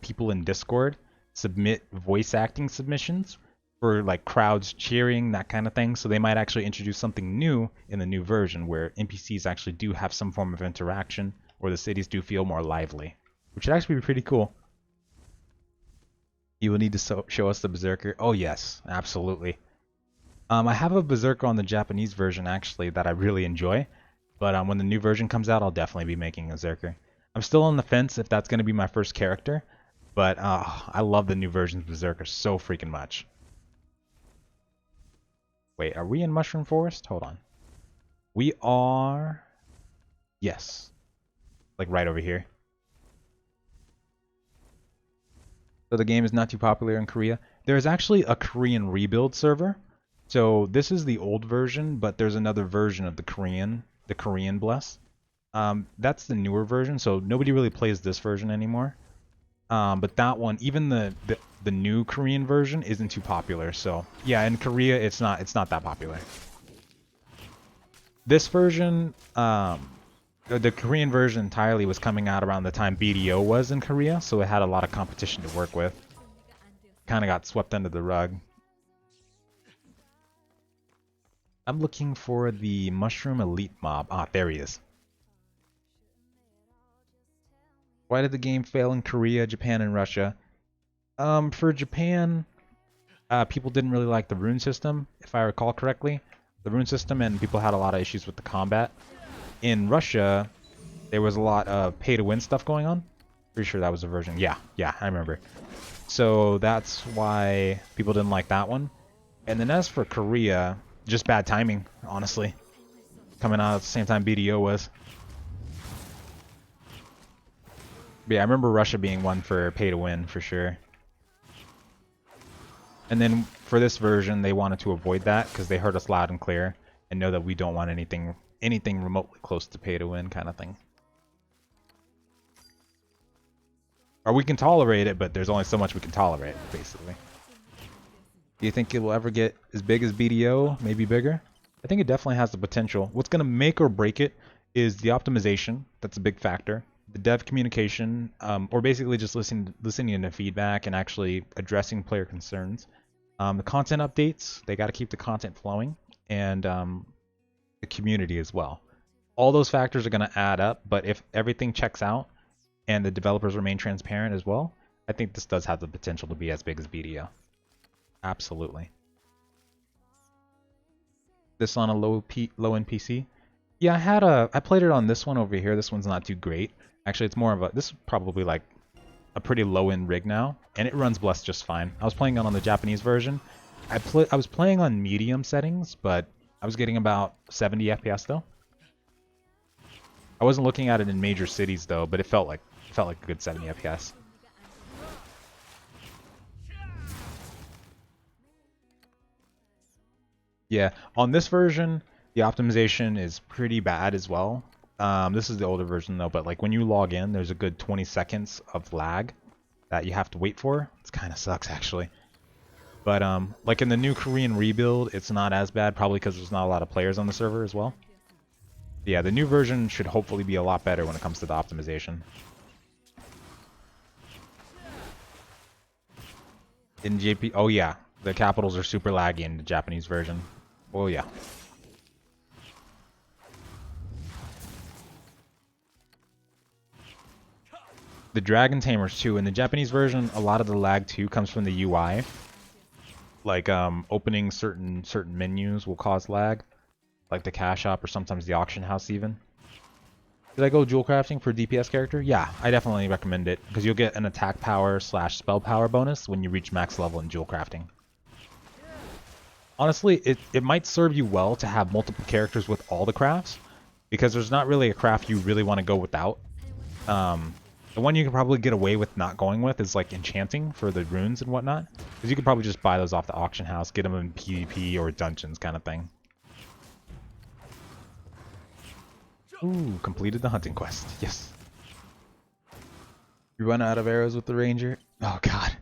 people in Discord submit voice acting submissions for like crowds cheering, that kind of thing. So they might actually introduce something new in the new version where NPCs actually do have some form of interaction, or the cities do feel more lively, which would actually be pretty cool. You will need to show us the Berserker. Oh yes, absolutely. I have a Berserker on the Japanese version actually that I really enjoy, but when the new version comes out, I'll definitely be making a Berserker. I'm still on the fence if that's going to be my first character, but I love the new version's Berserker so freaking much. Wait, are we in Mushroom Forest? Hold on. We are... Yes. Like right over here. So the game is not too popular in Korea. There's actually a Korean rebuild server. So this is the old version, but there's another version of the Korean Bless. That's the newer version, so nobody really plays this version anymore. But that one, even the new Korean version isn't too popular. So yeah, in Korea it's not that popular. This version, the Korean version entirely was coming out around the time BDO was in Korea, so it had a lot of competition to work with. Kind of got swept under the rug. I'm looking for the Mushroom Elite mob. Ah, there he is. Why did the game fail in Korea, Japan, and Russia? For Japan, people didn't really like the rune system, if I recall correctly. The rune system, and people had a lot of issues with the combat. In Russia, there was a lot of pay-to-win stuff going on. Pretty sure that was a version. Yeah, I remember. So that's why people didn't like that one. And then as for Korea, just bad timing, honestly. Coming out at the same time BDO was. But yeah, I remember Russia being one for pay-to-win, for sure. And then for this version, they wanted to avoid that because they heard us loud and clear and know that we don't want anything remotely close to pay-to-win kind of thing. Or we can tolerate it, but there's only so much we can tolerate, basically. Do you think it will ever get as big as BDO? Maybe bigger? I think it definitely has the potential. What's going to make or break it is the optimization. That's a big factor. The dev communication, or basically just listening to feedback and actually addressing player concerns. The content updates, they got to keep the content flowing, and the community as well. All those factors are going to add up, but if everything checks out and the developers remain transparent as well, I think this does have the potential to be as big as BDO. Absolutely. This on a low end PC? Yeah, I played it on this one over here. This one's not too great. Actually, it's more of this is probably like a pretty low end rig now, and it runs Bless just fine. I was playing it on the Japanese version. I was playing on medium settings, but I was getting about 70 FPS though. I wasn't looking at it in major cities though, but it felt like a good 70 FPS. Yeah, on this version, the optimization is pretty bad as well. This is the older version though, but like when you log in, there's a good 20 seconds of lag that you have to wait for. It kind of sucks actually. But like in the new Korean rebuild, it's not as bad, probably because there's not a lot of players on the server as well. But yeah, the new version should hopefully be a lot better when it comes to the optimization. In JP, oh yeah, the capitals are super laggy in the Japanese version. Oh yeah. The Dragon Tamers too. In the Japanese version, a lot of the lag too comes from the UI. Like opening certain menus will cause lag, like the cash shop or sometimes the auction house even. Did I go jewel crafting for DPS character? Yeah, I definitely recommend it because you'll get an attack power / spell power bonus when you reach max level in jewel crafting. Honestly, it might serve you well to have multiple characters with all the crafts because there's not really a craft you really want to go without. The one you can probably get away with not going with is like enchanting for the runes and whatnot. Because you could probably just buy those off the auction house, get them in PvP or dungeons kind of thing. Ooh, completed the hunting quest. Yes. You run out of arrows with the ranger? Oh god.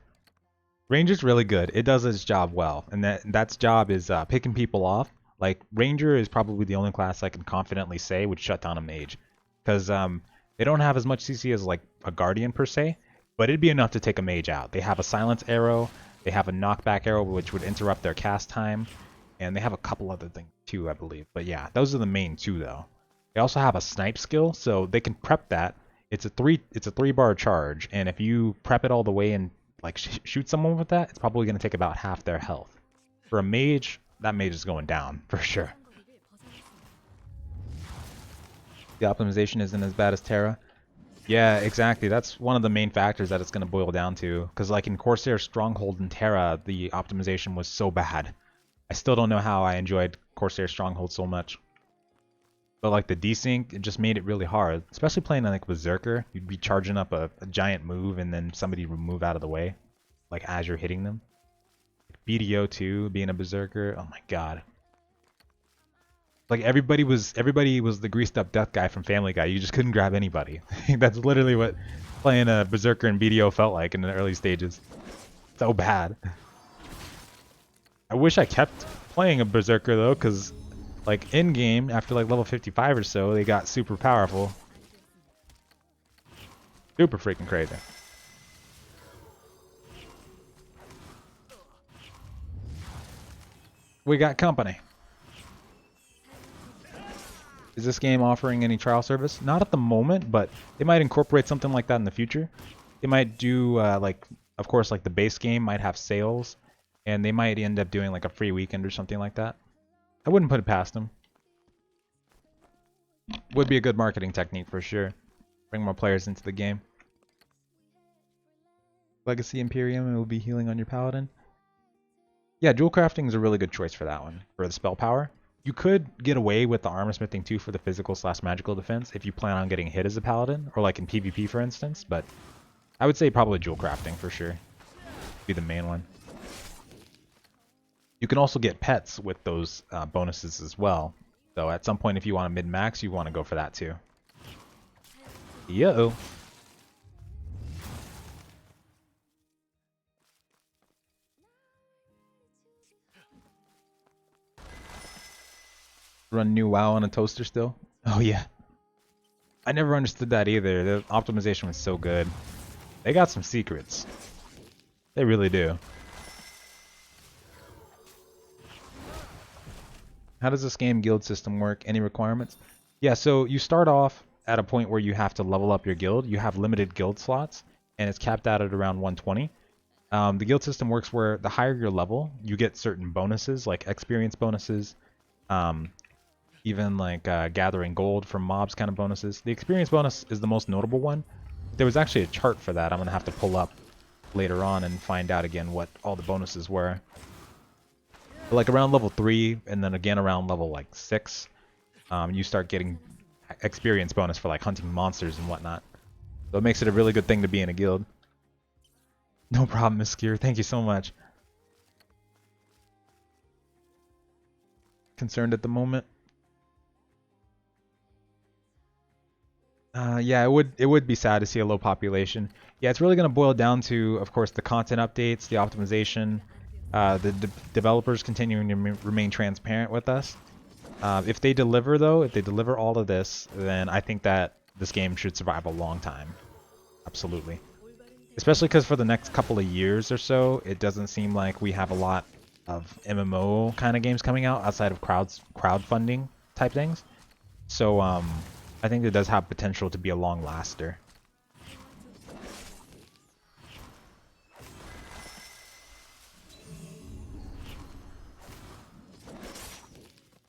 Ranger's really good. It does its job well. And that's job is picking people off. Like, ranger is probably the only class I can confidently say would shut down a mage. Because they don't have as much CC as like a guardian per se, but it'd be enough to take a mage out. They have a silence arrow, they have a knockback arrow which would interrupt their cast time, and they have a couple other things too, I believe. But yeah, those are the main two though. They also have a snipe skill, so they can prep that. It's a 3-bar charge, and if you prep it all the way and like shoot someone with that, it's probably going to take about half their health. For a mage, that mage is going down for sure. The optimization isn't as bad as Terra. Yeah, exactly. That's one of the main factors that it's going to boil down to. Because like in Corsair Stronghold and Terra, the optimization was so bad. I still don't know how I enjoyed Corsair Stronghold so much. But like the desync, it just made it really hard. Especially playing like Berserker, you'd be charging up a giant move and then somebody would move out of the way, like as you're hitting them. BDO too, being a Berserker, oh my god. Like everybody was the greased up death guy from Family Guy. You just couldn't grab anybody. That's literally what playing a Berserker and BDO felt like in the early stages. So bad. I wish I kept playing a Berserker though, because like in game, after like level 55 or so, they got super powerful. Super freaking crazy. We got company. Is this game offering any trial service? Not at the moment, but they might incorporate something like that in the future. They might do like, of course, like the base game might have sales, and they might end up doing like a free weekend or something like that. I wouldn't put it past them. Would be a good marketing technique for sure. Bring more players into the game. Legacy Imperium, it will be healing on your paladin. Yeah, dual crafting is a really good choice for that one, for the spell power. You could get away with the armor smithing too for the physical / magical defense if you plan on getting hit as a paladin, or like in PvP for instance, but I would say probably dual crafting for sure. Be the main one. You can also get pets with those bonuses as well. So at some point if you want to mid-max, you want to go for that too. Yo. Run new WoW on a toaster still? Oh yeah. I never understood that either. The optimization was so good. They got some secrets. They really do. How does this game guild system work? Any requirements? Yeah, so you start off at a point where you have to level up your guild. You have limited guild slots, and it's capped out at around 120. The guild system works where the higher your level, you get certain bonuses, like experience bonuses, even like gathering gold from mobs kind of bonuses. The experience bonus is the most notable one. There was actually a chart for that I'm going to have to pull up later on and find out again what all the bonuses were. But like around level 3 and then again around level like 6, you start getting experience bonus for like hunting monsters and whatnot. So it makes it a really good thing to be in a guild. No problem, Miss Skier. Thank you so much. Concerned at the moment. Yeah, it would be sad to see a low population. Yeah, it's really going to boil down to, of course, the content updates, the optimization, the developers continuing to remain transparent with us. If they deliver, though, if they deliver all of this, then I think that this game should survive a long time. Absolutely. Especially because for the next couple of years or so, it doesn't seem like we have a lot of MMO kind of games coming out outside of crowdfunding type things. So, I think it does have potential to be a long laster.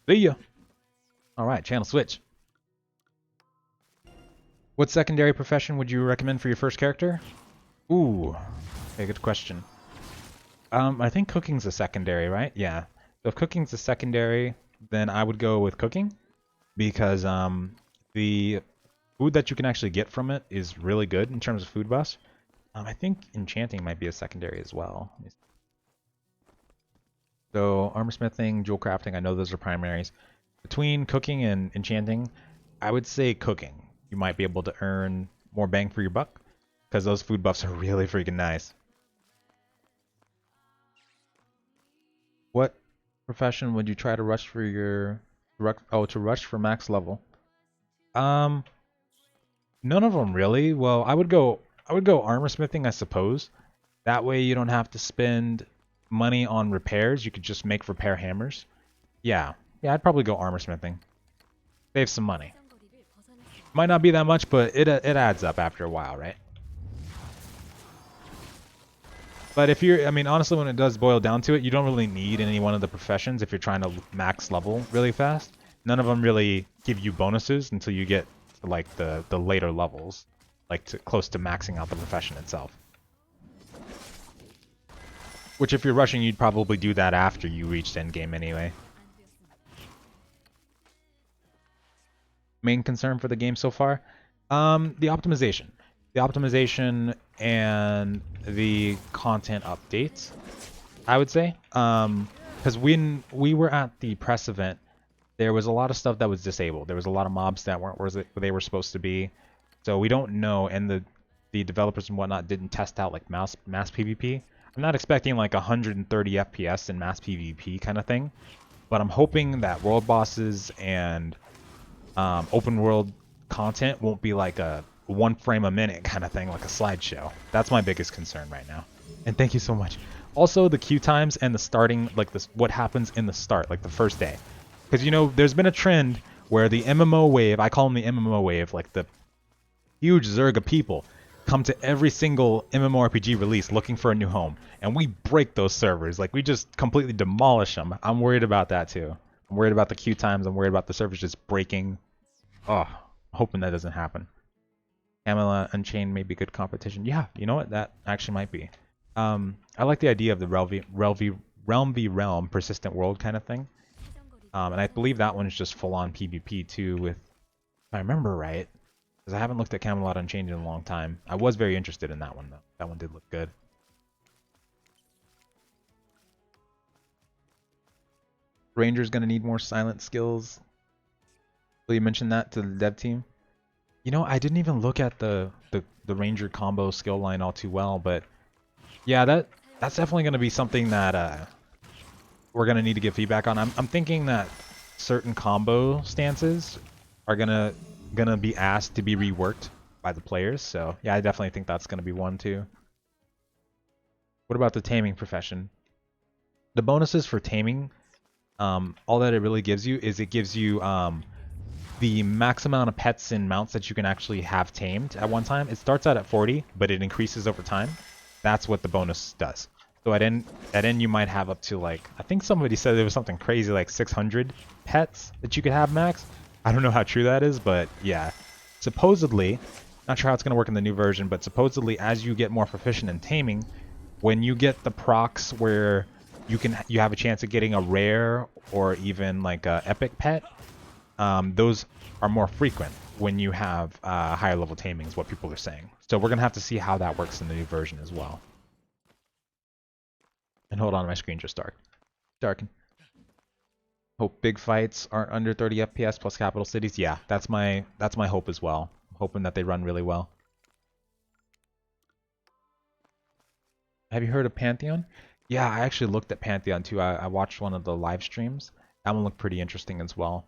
See ya! Alright, channel switch. What secondary profession would you recommend for your first character? Ooh, okay, good question. I think cooking's a secondary, right? Yeah. So if cooking's a secondary, then I would go with cooking. Because the food that you can actually get from it is really good in terms of food buffs. I think enchanting might be a secondary as well. So armor smithing, jewel crafting, I know those are primaries. Between cooking and enchanting, I would say cooking. You might be able to earn more bang for your buck because those food buffs are really freaking nice. What profession would you try to rush for your to rush for max level? None of them really. Well, I would go armor smithing, I suppose. That way you don't have to spend money on repairs. You could just make repair hammers. Yeah, I'd probably go armor smithing. Save some money. Might not be that much, but it adds up after a while, right? But if you're, I mean, honestly, when it does boil down to it, you don't really need any one of the professions if you're trying to max level really fast. None of them really give you bonuses until you get to, like the later levels, like close to maxing out the profession itself. Which if you're rushing, you'd probably do that after you reached endgame anyway. main concern for the game so far. The optimization. The optimization and the content updates, I would say. Because when we were at the press event, there was a lot of stuff that was disabled. There was a lot of mobs that weren't where they were supposed to be. So we don't know, and the developers and whatnot didn't test out like mass PvP. I'm not expecting like 130 FPS in mass PvP kind of thing, but I'm hoping that world bosses and open world content won't be like a 1 frame a minute kind of thing, like a slideshow. That's my biggest concern right now. And thank you so much. Also, the queue times and the starting, like this, what happens in the start, like the first day. Because, you know, there's been a trend where the MMO wave, I call them the MMO wave, like the huge Zerg of people, come to every single MMORPG release looking for a new home. And we break those servers. Like, we just completely demolish them. I'm worried about that, too. I'm worried about the queue times. I'm worried about the servers just breaking. Oh, hoping that doesn't happen. Camelot Unchained may be good competition. Yeah, you know what? That actually might be. I like the idea of the Realm v Realm persistent world kind of thing. And I believe that one's just full-on PvP too, with, if I remember right, because I haven't looked at Camelot Unchained in a long time. I was very interested in that one though. That one did look good. Ranger's gonna need more silent skills. So you mentioned that to the dev team. You know, I didn't even look at the Ranger combo skill line all too well, but yeah, that's definitely gonna be something that we're gonna need to give feedback on. I'm thinking that certain combo stances are gonna be asked to be reworked by the players. So yeah, I definitely think that's gonna be one too. What about the taming profession? The bonuses for taming, all that it really gives you is it gives you the max amount of pets and mounts that you can actually have tamed at one time. It starts out at 40, but it increases over time. That's what the bonus does. So at end you might have up to like, I think somebody said there was something crazy like 600 pets that you could have max. I don't know how true that is, but yeah. Supposedly, not sure how it's going to work in the new version, but supposedly as you get more proficient in taming, when you get the procs where you have a chance of getting a rare or even like a epic pet, those are more frequent when you have higher level taming is what people are saying. So we're going to have to see how that works in the new version as well. And hold on, my screen just darkened. Hope big fights aren't under 30 FPS plus capital cities. Yeah, that's my hope as well. I'm hoping that they run really well. Have you heard of Pantheon? Yeah, I actually looked at Pantheon too. I watched one of the live streams. That one looked pretty interesting as well.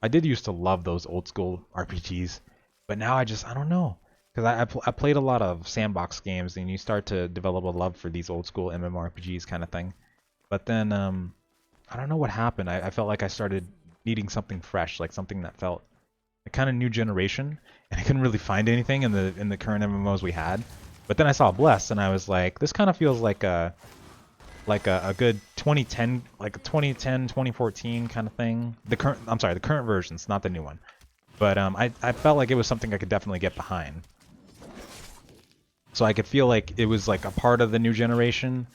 I did used to love those old school RPGs, but now I don't know. Because I played a lot of sandbox games, and you start to develop a love for these old school MMORPGs kind of thing. But then, I don't know what happened. I felt like I started needing something fresh, like something that felt a kind of new generation, and I couldn't really find anything in the current MMOs we had. But then I saw Bless, and I was like, this kind of feels like a good 2010, like a 2010, 2014 kind of thing. The current versions, not the new one. But I felt like it was something I could definitely get behind. So I could feel like it was like a part of the new generation,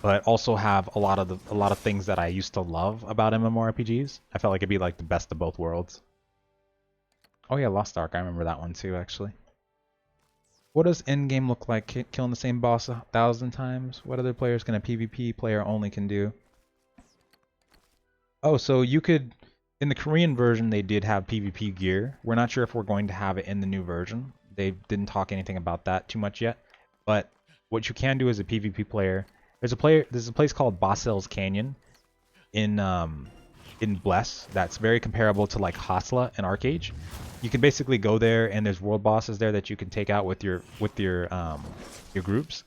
but also have a lot of things that I used to love about MMORPGs. I felt like it'd be like the best of both worlds. Oh yeah, Lost Ark, I remember that one too, actually. What does Endgame look like? Killing the same boss 1,000 times? What other players can a PvP player only can do? Oh, so you could... In the Korean version, they did have PvP gear. We're not sure if we're going to have it in the new version. They didn't talk anything about that too much yet. But what you can do as a PvP player... There's a place called Bossel's Canyon in Bless that's very comparable to like Hasla and Arcade. You can basically go there, and there's world bosses there that you can take out with your groups,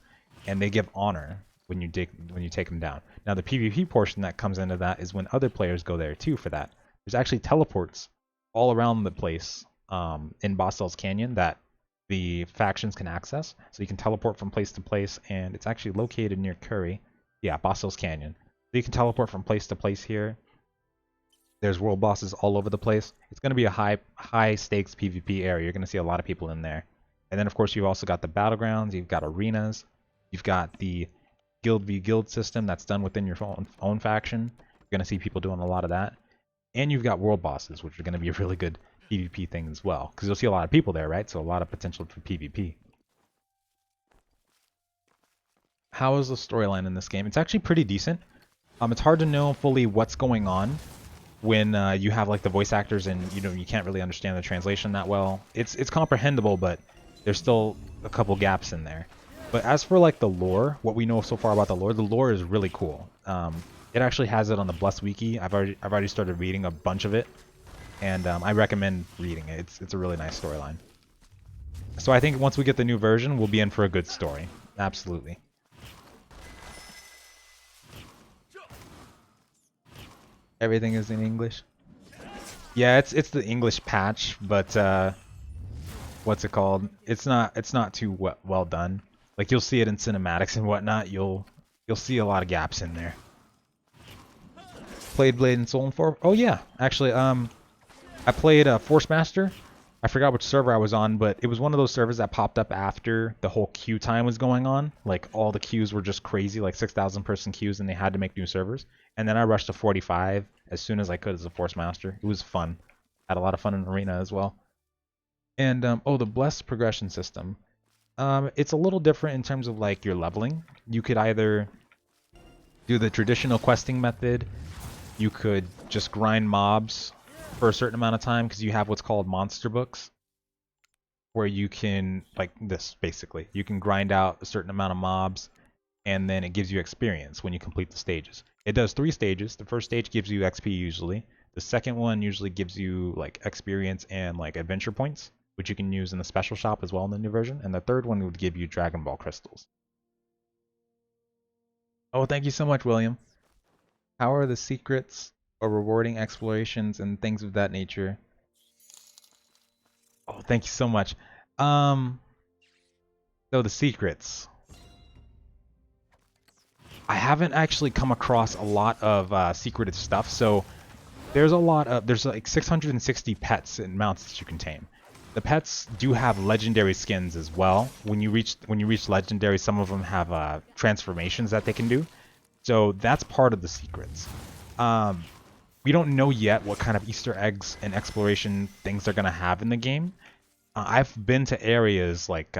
and they give honor when you take them down. Now the PvP portion that comes into that is when other players go there too for that. There's actually teleports all around the place in Bossel's Canyon that the factions can access, so you can teleport from place to place, and it's actually located near Curry. Yeah, Bossel's Canyon. So you can teleport from place to place here. There's world bosses all over the place. It's going to be a high stakes PvP area. You're going to see a lot of people in there. And then of course you've also got the battlegrounds, you've got arenas, you've got the Guild v Guild system that's done within your own faction. You're going to see people doing a lot of that. And you've got world bosses, which are going to be a really good PvP thing as well, because you'll see a lot of people there, right? So a lot of potential for PvP. How is the storyline in this game? It's actually pretty decent. It's hard to know fully what's going on when you have like the voice actors and you can't really understand the translation that well. It's comprehensible, but there's still a couple gaps in there. But as for like the lore, what we know so far about the lore is really cool. It actually has it on the Bless Wiki. I've already started reading a bunch of it, and I recommend reading it. It's a really nice storyline. So I think once we get the new version, we'll be in for a good story. Absolutely. Everything is in English. Yeah, it's the English patch, but what's it called? It's not too well done. Like you'll see it in cinematics and whatnot. You'll see a lot of gaps in there. Played Blade and Soul and 4. Oh yeah, actually, I played Force Master. I forgot which server I was on, but it was one of those servers that popped up after the whole queue time was going on. Like all the queues were just crazy, like 6,000 person queues, and they had to make new servers. And then I rushed to 45 as soon as I could as a Force Master. It was fun. Had a lot of fun in Arena as well. And oh, the Blessed progression system. It's a little different in terms of like your leveling. You could either do the traditional questing method. You could just grind mobs for a certain amount of time because you have what's called monster books, where you can, like this basically, you can grind out a certain amount of mobs and then it gives you experience when you complete the stages. It does 3 stages. The first stage gives you XP usually. The second one usually gives you like experience and like adventure points, which you can use in the special shop as well in the new version. And the third one would give you Dragon Ball crystals. Oh, thank you so much, William. How are the secrets or rewarding explorations and things of that nature? Oh, thank you so much. So the secrets. I haven't actually come across a lot of secretive stuff. So there's like 660 pets and mounts that you can tame. The pets do have legendary skins as well. When you reach legendary, some of them have transformations that they can do. So that's part of the secrets. We don't know yet what kind of Easter eggs and exploration things they're going to have in the game. I've been to areas like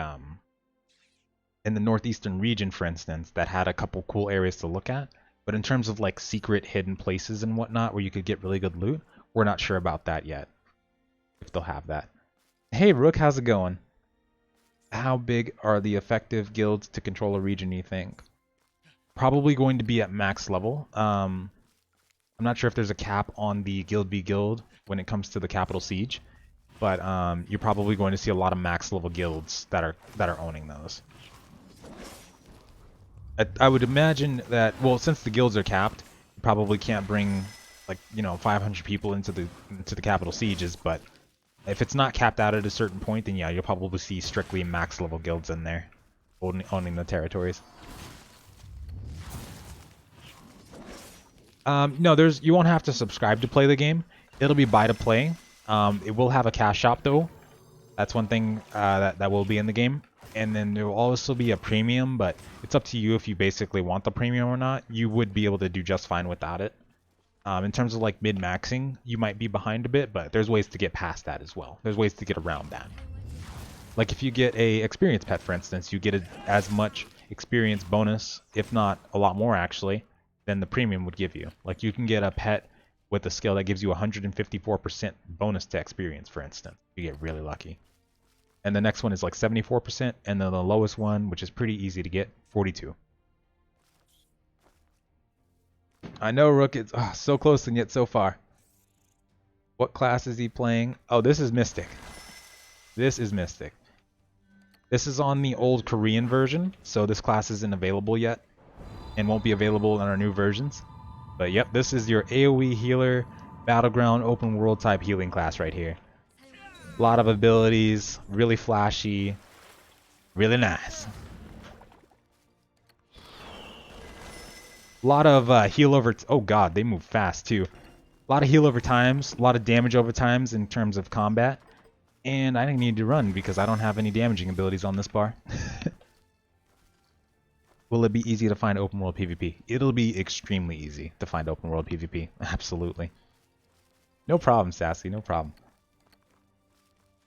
in the northeastern region, for instance, that had a couple cool areas to look at. But in terms of like secret hidden places and whatnot where you could get really good loot, we're not sure about that yet. If they'll have that. Hey Rook, how's it going? How big are the effective guilds to control a region, you think? Probably going to be at max level. I'm not sure if there's a cap on the Guild B guild when it comes to the Capital Siege, but you're probably going to see a lot of max level guilds that are owning those. I would imagine that, well, since the guilds are capped, you probably can't bring like 500 people into the Capital Sieges, but if it's not capped out at a certain point, then yeah, you'll probably see strictly max level guilds in there owning the territories. No, you won't have to subscribe to play the game. It'll be buy to play. It will have a cash shop though. That's one thing that will be in the game. And then there will also be a premium, but it's up to you if you basically want the premium or not. You would be able to do just fine without it. In terms of like mid-maxing, you might be behind a bit, but there's ways to get past that as well. There's ways to get around that. Like if you get a experience pet, for instance, you get as much experience bonus, if not a lot more actually, than the premium would give you. Like you can get a pet with a skill that gives you 154% bonus to experience, for instance. You get really lucky. And the next one is like 74%, and then the lowest one, which is pretty easy to get, 42. I know, Rook, it's so close and yet so far. What class is he playing? Oh, this is Mystic. This is Mystic. This is on the old Korean version, so this class isn't available yet, and won't be available in our new versions. But yep, this is your AoE healer, battleground, open world type healing class right here. A lot of abilities, really flashy, really nice. A lot of heal over... oh god, they move fast too. A lot of heal over times, a lot of damage over times in terms of combat. And I didn't need to run because I don't have any damaging abilities on this bar. Will it be easy to find open world PvP? It'll be extremely easy to find open world PvP. Absolutely. No problem, Sassy, no problem.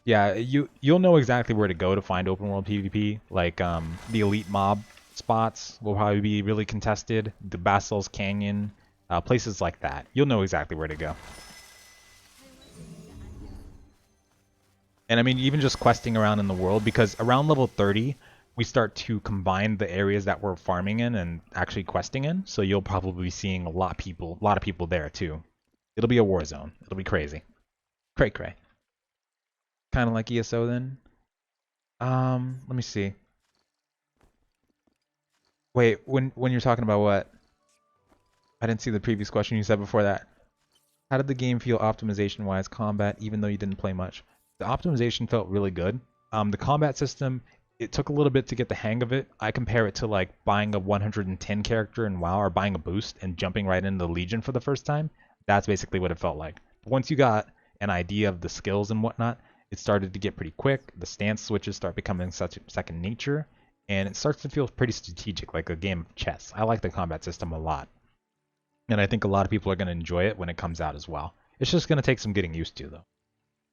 Yeah, you'll know exactly where to go to find open world PvP. Like the elite mob spots will probably be really contested. The Basil's Canyon, places like that. You'll know exactly where to go. And I mean, even just questing around in the world, because around level 30, we start to combine the areas that we're farming in and actually questing in. So you'll probably be seeing a lot of people there too. It'll be a war zone. It'll be crazy. Cray cray. Kind of like ESO then. Let me see. Wait, when you're talking about what? I didn't see the previous question you said before that. How did the game feel optimization-wise, combat, even though you didn't play much? The optimization felt really good. The combat system, it took a little bit to get the hang of it. I compare it to like buying a 110 character in WoW or buying a boost and jumping right into the Legion for the first time. That's basically what it felt like. Once you got an idea of the skills and whatnot, it started to get pretty quick. The stance switches start becoming such second nature, and it starts to feel pretty strategic, like a game of chess. I like the combat system a lot. And I think a lot of people are going to enjoy it when it comes out as well. It's just going to take some getting used to, though,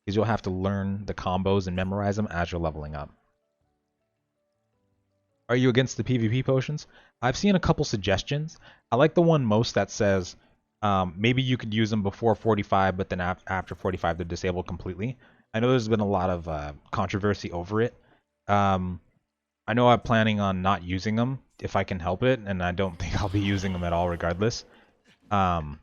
because you'll have to learn the combos and memorize them as you're leveling up. Are you against the PvP potions? I've seen a couple suggestions. I like the one most that says maybe you could use them before 45, but then after 45 they're disabled completely. I know there's been a lot of controversy over it. I know I'm planning on not using them if I can help it, and I don't think I'll be using them at all regardless. But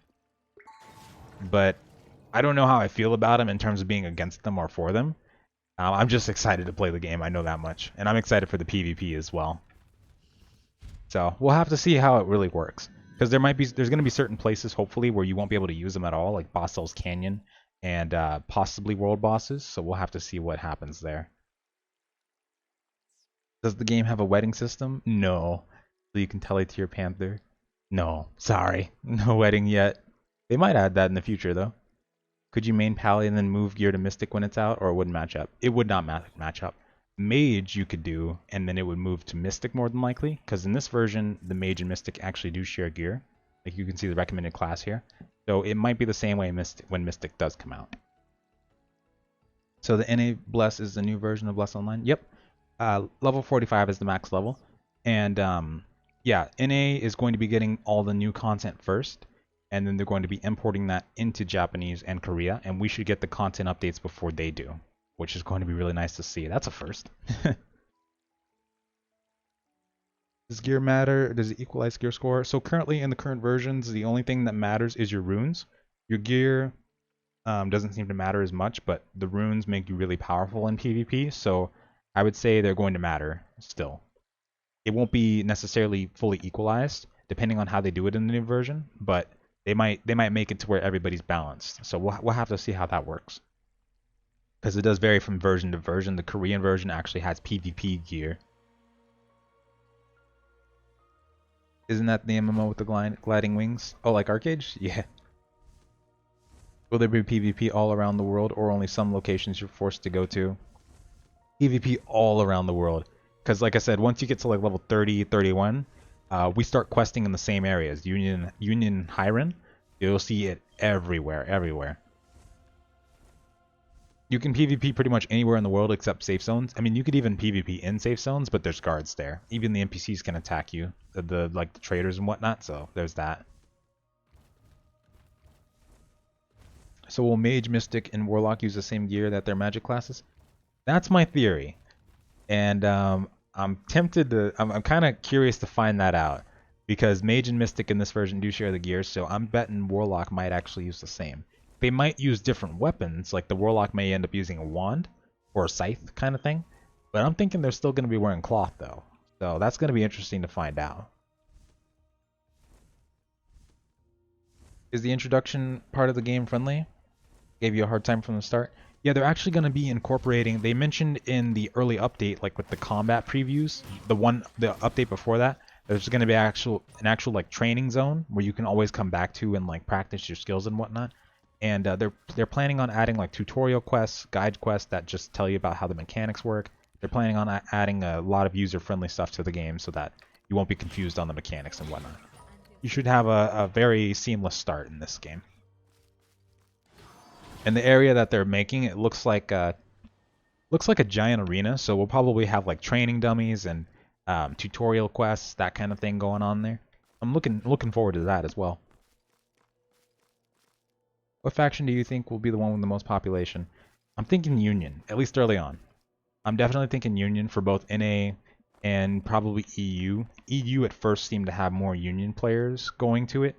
I don't know how I feel about them in terms of being against them or for them. I'm just excited to play the game, I know that much. And I'm excited for the PvP as well. So we'll have to see how it really works. Because there's going to be certain places, hopefully, where you won't be able to use them at all, like Bossel's Canyon and possibly world bosses. So we'll have to see what happens there. Does the game have a wedding system? No. So you can tell it to your panther? No. Sorry. No wedding yet. They might add that in the future, though. Could you main Pally and then move gear to Mystic when it's out, or it wouldn't match up? It would not match up. Mage you could do, and then it would move to Mystic more than likely, because in this version, the Mage and Mystic actually do share gear. Like you can see the recommended class here. So it might be the same way when Mystic does come out. So the NA Bless is the new version of Bless Online? Yep. Level 45 is the max level. And yeah, NA is going to be getting all the new content first, and then they're going to be importing that into Japanese and Korea, and we should get the content updates before they do, which is going to be really nice to see. That's a first. Does gear matter? Does it equalize gear score? So currently in the current versions, the only thing that matters is your runes. Your gear doesn't seem to matter as much, but the runes make you really powerful in PvP, so I would say they're going to matter still. It won't be necessarily fully equalized, depending on how they do it in the new version, but they might make it to where everybody's balanced. So we'll have to see how that works, because it does vary from version to version. The Korean version actually has PvP gear. Isn't that the MMO with the gliding wings? Oh, like Arcade? Yeah. Will there be PvP all around the world, or only some locations you're forced to go to? PvP all around the world. Because like I said, once you get to like level 30, 31, we start questing in the same areas. Union, Hiren, you'll see it everywhere. You can PvP pretty much anywhere in the world except safe zones. I mean, you could even PvP in safe zones, but there's guards there. Even the NPCs can attack you, like the traders and whatnot. So there's that. So will Mage, Mystic, and Warlock use the same gear that their magic classes? That's my theory, and I'm tempted to. I'm kind of curious to find that out, because Mage and Mystic in this version do share the gear. So I'm betting Warlock might actually use the same. They might use different weapons, like the Warlock may end up using a wand or a scythe kind of thing. But I'm thinking they're still going to be wearing cloth though. So that's going to be interesting to find out. Is the introduction part of the game friendly? Gave you a hard time from the start? Yeah, they're actually going to be incorporating, they mentioned in the early update, like with the combat previews, the update before that, there's going to be an actual like training zone where you can always come back to and like practice your skills and whatnot. And they're planning on adding like tutorial quests, guide quests that just tell you about how the mechanics work. They're planning on adding a lot of user-friendly stuff to the game so that you won't be confused on the mechanics and whatnot. You should have a very seamless start in this game. And the area that they're making, it looks like Looks like a giant arena, so we'll probably have like training dummies and tutorial quests, that kind of thing going on there. I'm looking forward to that as well. What faction do you think will be the one with the most population? I'm thinking Union, at least early on. I'm definitely thinking Union for both NA and probably EU. EU at first seemed to have more Union players going to it,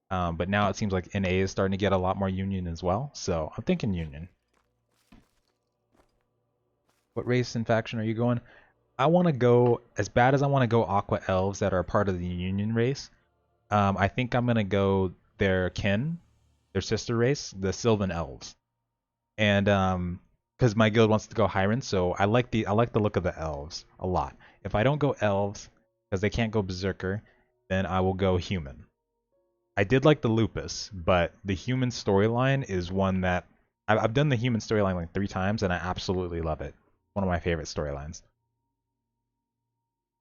but now it seems like NA is starting to get a lot more Union as well, so I'm thinking Union. What race and faction are you going? I want to go, as bad as I want to go Aqua Elves that are part of the Union race, I think I'm going to go their kin, their sister race, the Sylvan Elves. And because my guild wants to go Hyron, so I like the look of the elves a lot. If I don't go elves, because they can't go berserker, then I will go human. I did like the lupus, but the human storyline is one that I've done the human storyline like 3 times, and I absolutely love it. One of my favorite storylines.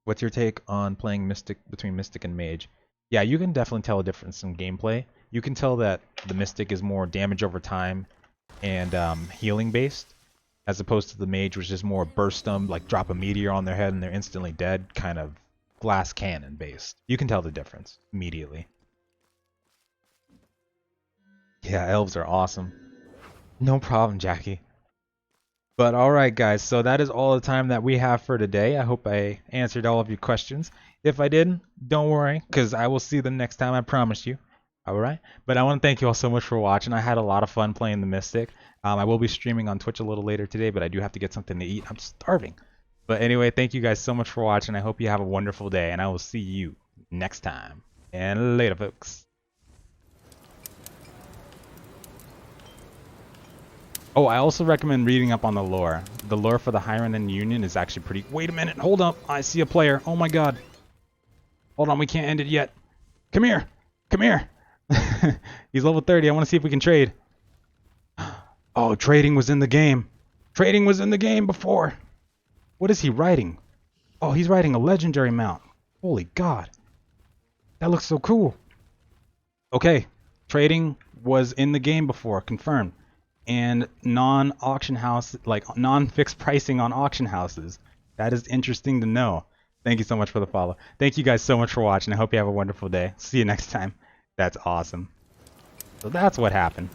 What's your take on playing Mystic between Mystic and Mage? Yeah, you can definitely tell a difference in gameplay. You can tell that the Mystic is more damage over time and healing based, as opposed to the Mage, which is more burst them, like drop a meteor on their head and they're instantly dead, kind of glass cannon based. You can tell the difference immediately. Yeah, elves are awesome. No problem, Jackie. But alright guys, so that is all the time that we have for today. I hope I answered all of your questions. If I didn't, don't worry, because I will see them next time, I promise you. Alright? But I want to thank you all so much for watching. I had a lot of fun playing the Mystic. I will be streaming on Twitch a little later today, but I do have to get something to eat. I'm starving. But anyway, thank you guys so much for watching. I hope you have a wonderful day, and I will see you next time. And later, folks. Oh, I also recommend reading up on the lore. The lore for the Hyron and Union is actually pretty... Wait a minute, hold up. I see a player. Oh my god. Hold on, we can't end it yet. Come here. Come here. He's level 30. I want to see if we can trade. Oh, trading was in the game. Trading was in the game before. What is he riding? Oh, he's riding a legendary mount. Holy god. That looks so cool. Okay, trading was in the game before, confirmed. And non-auction house, like non-fixed pricing on auction houses. That is interesting to know. Thank you so much for the follow. Thank you guys so much for watching. I hope you have a wonderful day. See you next time. That's awesome. So that's what happened.